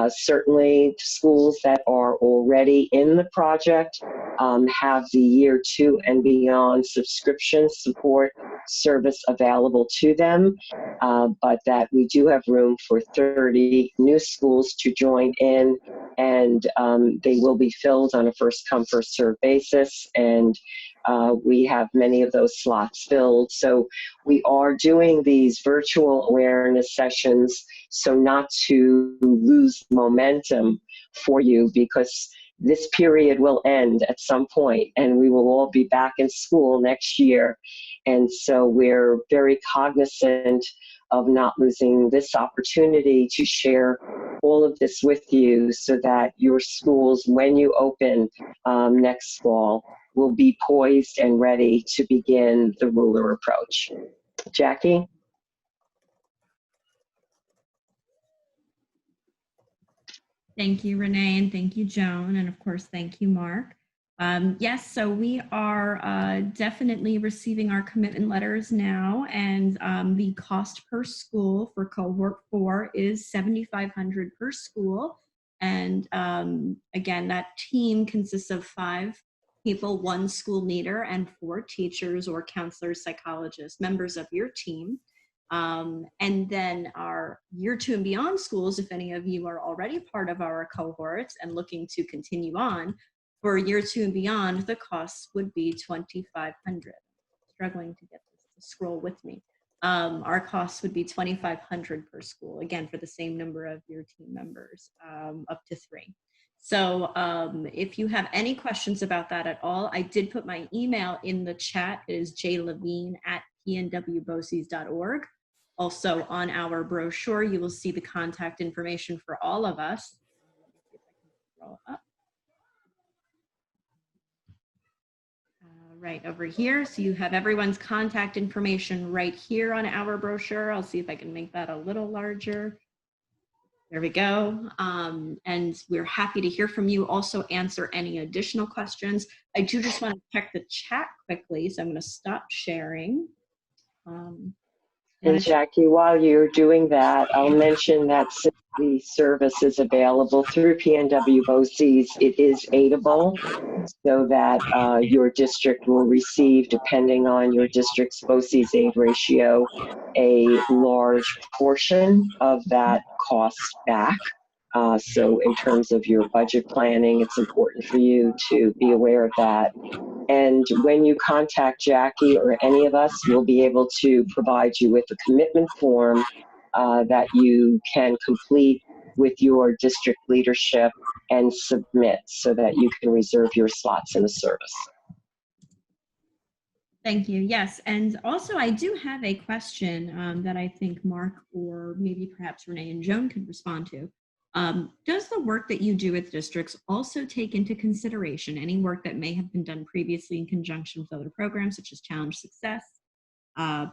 Certainly schools that are already in the project have the year 2 and beyond subscription support service available to them, but that we do have room for 30 new schools to join in, and they will be filled on a first-come, first-served basis, and we have many of those slots filled. So we are doing these virtual awareness sessions so not to lose momentum for you, because this period will end at some point and we will all be back in school next year. And so we're very cognizant of not losing this opportunity to share all of this with you so that your schools, when you open next fall, will be poised and ready to begin the ruler approach. Jackie?
Thank you, Renee, and thank you, Joan, and of course, thank you, Marc. Yes, so we are definitely receiving our commitment letters now, and the cost per school for cohort 4 is $7,500 per school. And again, that team consists of 5 people, 1 school leader, and 4 teachers or counselors, psychologists, members of your team. And then our year 2 and beyond schools, if any of you are already part of our cohorts and looking to continue on, for year 2 and beyond, the cost would be $2,500. Struggling to get this to scroll with me. Our costs would be $2,500 per school, again, for the same number of your team members, up to 3. So if you have any questions about that at all, I did put my email in the chat. It is jlevine@pnwboces.org. Also on our brochure, you will see the contact information for all of us. Let me see if I can scroll up. Right over here. So you have everyone's contact information right here on our brochure. I'll see if I can make that a little larger. There we go. And we're happy to hear from you. Also answer any additional questions. I do just want to check the chat quickly. So I'm going to stop sharing. And
And Jackie, while you're doing that, I'll mention that since the service is available through PNW BOCES, it is aidable so that your district will receive, depending on your district's BOCES aid ratio, a large portion of that cost back. So in terms of your budget planning, it's important for you to be aware of that. And when you contact Jackie or any of us, we'll be able to provide you with a commitment form that you can complete with your district leadership and submit so that you can reserve your slots in the service.
Thank you. Yes. And also, I do have a question that I think Marc or maybe perhaps Renee and Joan could respond to. Does the work that you do with districts also take into consideration any work that may have been done previously in conjunction with other programs such as Challenge Success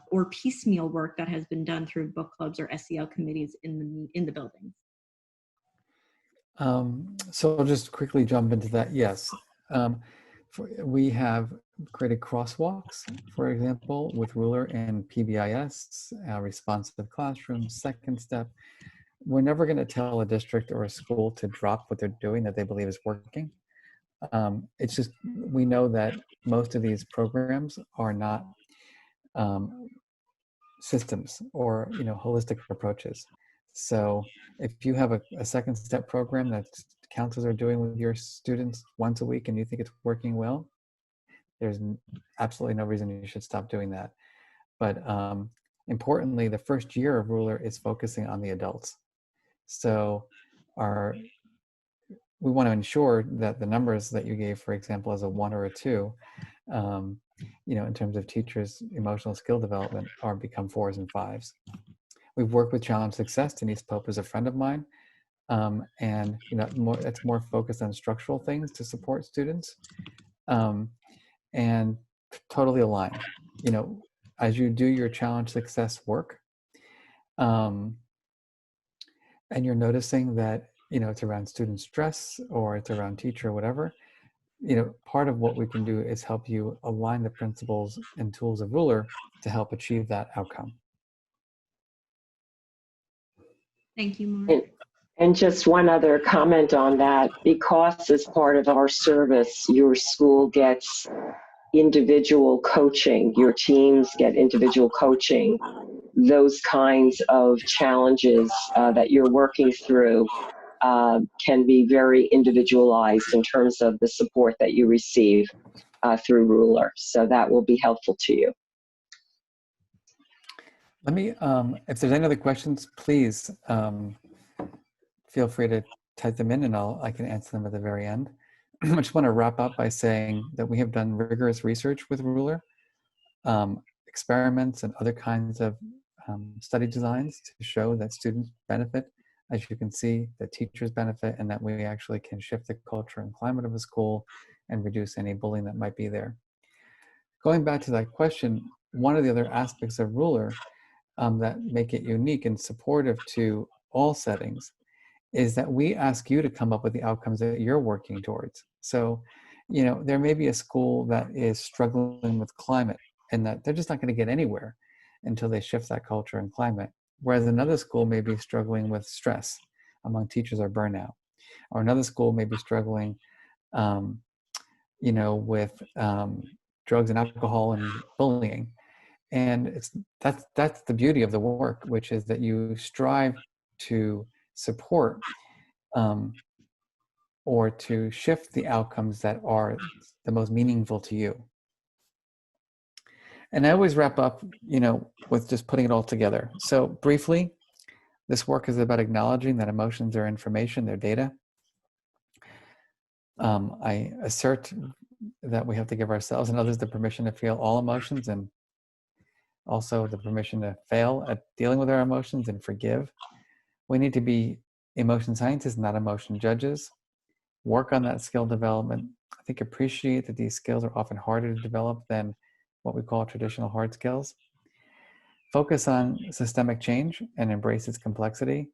or piecemeal work that has been done through book clubs or SEL committees in the buildings?
So I'll just quickly jump into that. Yes. We have created crosswalks, for example, with Ruler and PBIS, responsive classrooms, second step. We're never going to tell a district or a school to drop what they're doing that they believe is working. It's just, we know that most of these programs are not systems or, holistic approaches. So if you have a second step program that counselors are doing with your students once a week and you think it's working well, there's absolutely no reason you should stop doing that. But importantly, the first year of Ruler is focusing on the adults. So we want to ensure that the numbers that you gave, for example, as a 1 or a 2, in terms of teachers' emotional skill development, are become 4s and 5s. We've worked with Challenge Success. Denise Pope is a friend of mine, and it's more focused on structural things to support students, and totally aligned. As you do your Challenge Success work, and you're noticing that, it's around student stress or it's around teacher or whatever, part of what we can do is help you align the principles and tools of Ruler to help achieve that outcome.
Thank you, Marc.
And just one other comment on that, because as part of our service, your school gets individual coaching, your teams get individual coaching, those kinds of challenges that you're working through can be very individualized in terms of the support that you receive through Ruler. So that will be helpful to you.
Let me, if there's any other questions, please feel free to type them in and I can answer them at the very end. I just want to wrap up by saying that we have done rigorous research with Ruler, experiments and other kinds of study designs to show that students benefit, as you can see, that teachers benefit, and that we actually can shift the culture and climate of a school and reduce any bullying that might be there. Going back to that question, one of the other aspects of Ruler that make it unique and supportive to all settings is that we ask you to come up with the outcomes that you're working towards. So, there may be a school that is struggling with climate and that they're just not going to get anywhere until they shift that culture and climate. Whereas another school may be struggling with stress among teachers or burnout, or another school may be struggling, with drugs and alcohol and bullying. And that's the beauty of the work, which is that you strive to support or to shift the outcomes that are the most meaningful to you. And I always wrap up, with just putting it all together. So briefly, this work is about acknowledging that emotions are information, they're data. I assert that we have to give ourselves and others the permission to feel all emotions, and also the permission to fail at dealing with our emotions and forgive. We need to be emotion scientists, not emotion judges. Work on that skill development. I think appreciate that these skills are often harder to develop than what we call traditional hard skills. Focus on systemic change and embrace its complexity.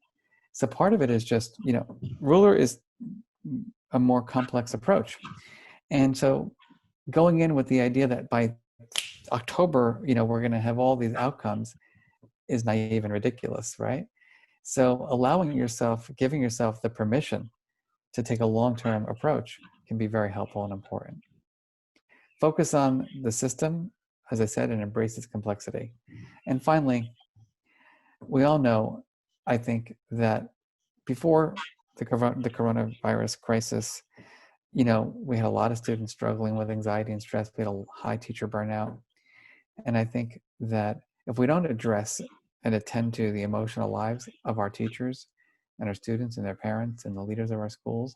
So part of it is just, Ruler is a more complex approach. And so going in with the idea that by October, we're going to have all these outcomes is naive and ridiculous, right? So allowing yourself, giving yourself the permission to take a long-term approach can be very helpful and important. Focus on the system, as I said, and embrace its complexity. And finally, we all know, I think, that before the coronavirus crisis, we had a lot of students struggling with anxiety and stress. We had a high teacher burnout. And I think that if we don't address and attend to the emotional lives of our teachers and our students and their parents and the leaders of our schools,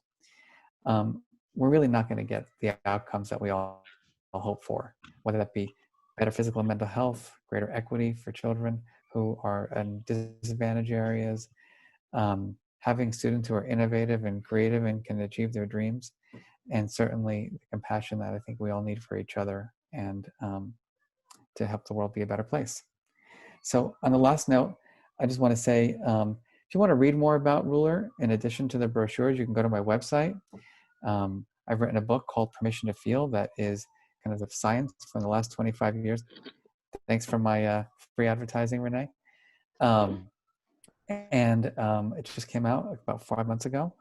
we're really not going to get the outcomes that we all hope for, whether that be better physical and mental health, greater equity for children who are in disadvantaged areas, having students who are innovative and creative and can achieve their dreams, and certainly the compassion that I think we all need for each other and to help the world be a better place. So on the last note, I just want to say, if you want to read more about Ruler, in addition to the brochures, you can go to my website. I've written a book called Permission to Feel that is kind of the science from the last 25 years. Thanks for my free advertising, Renee. It just came out about 5 months ago,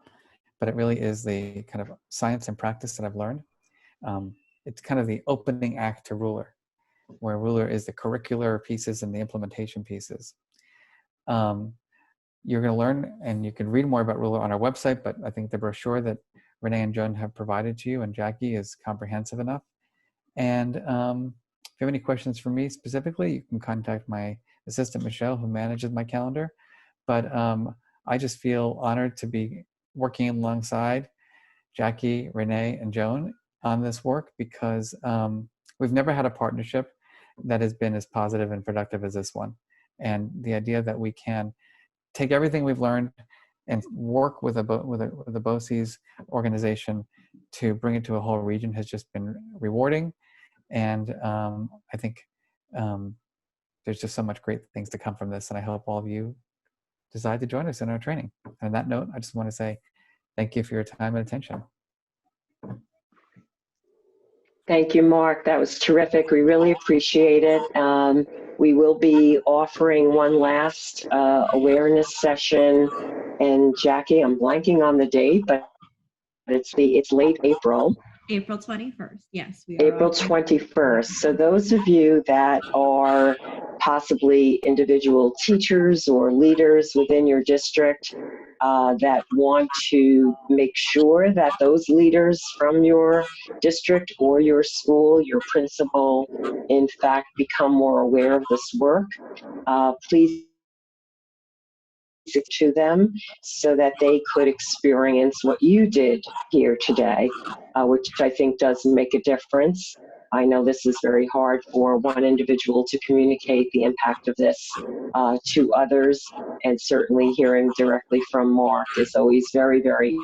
but it really is the kind of science and practice that I've learned. It's kind of the opening act to Ruler, where Ruler is the curricular pieces and the implementation pieces. You're going to learn, and you can read more about Ruler on our website, but I think the brochure that Renee and Joan have provided to you and Jackie is comprehensive enough. And if you have any questions for me specifically, you can contact my assistant, Michelle, who manages my calendar. But I just feel honored to be working alongside Jackie, Renee, and Joan on this work, because we've never had a partnership that has been as positive and productive as this one. And the idea that we can take everything we've learned and work with the BOCES organization to bring it to a whole region has just been rewarding. And I think there's just so much great things to come from this. And I hope all of you decide to join us in our training. And on that note, I just want to say thank you for your time and attention.
Thank you, Mark. That was terrific. We really appreciate it. We will be offering one last awareness session. And Jackie, I'm blanking on the date, but it's late April.
April 21st. Yes, we are.
April 21st. So those of you that are possibly individual teachers or leaders within your district that want to make sure that those leaders from your district or your school, your principal, in fact, become more aware of this work, please to them so that they could experience what you did here today, which I think does make a difference. I know this is very hard for one individual to communicate the impact of this to others, and certainly hearing directly from Marc is always very, very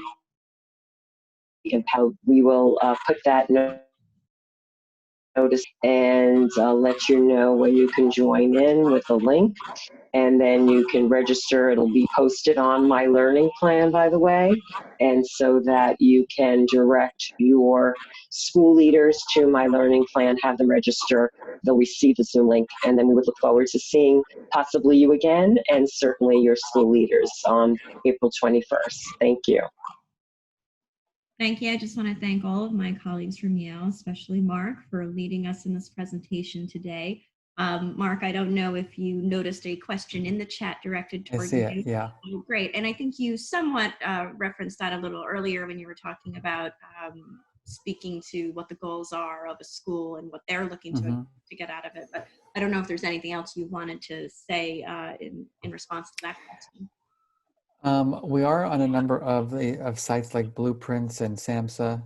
impactful. We will put that notice and let you know when you can join in with a link. And then you can register. It'll be posted on my learning plan, by the way, and so that you can direct your school leaders to my learning plan, have them register, they'll receive the Zoom link, and then we would look forward to seeing possibly you again, and certainly your school leaders on April 21st. Thank you.
Thank you. I just want to thank all of my colleagues from Yale, especially Marc, for leading us in this presentation today. Marc, I don't know if you noticed a question in the chat directed toward you.
I see it, yeah.
Oh, great. And I think you somewhat referenced that a little earlier when you were talking about speaking to what the goals are of a school and what they're looking to get out of it. But I don't know if there's anything else you wanted to say in response to that question.
We are on a number of sites like Blueprints and SAMHSA,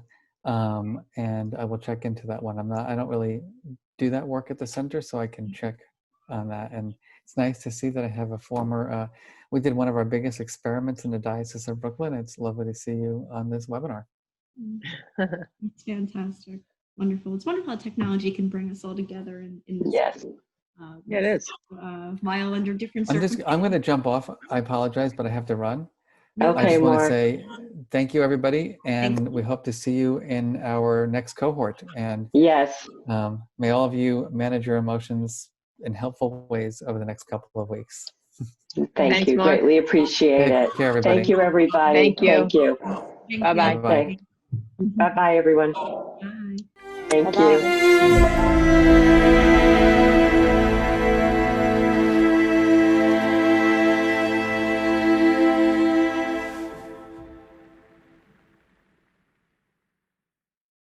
and I will check into that one. I don't really do that work at the center, so I can check on that. And it's nice to see that I have a former, we did one of our biggest experiments in the Diocese of Brooklyn. It's lovely to see you on this webinar.
It's fantastic. Wonderful. It's wonderful how technology can bring us all together in this.
Yes.
Yeah, it is.
While under different circumstances.
I'm going to jump off. I apologize, but I have to run.
Okay,
I just want to
Marc.
say thank you, everybody, and we hope to see you in our next cohort. And
yes,
may all of you manage your emotions in helpful ways over the next couple of weeks.
Thank
Thanks,
you.
Marc.
Greatly appreciate it.
Take care, everybody.
Thank you, everybody.
Thank you.
Thank you.
Thank
Bye-bye.
you.
Okay. Bye-bye, everyone.
Bye.
Thank
Bye-bye.
you.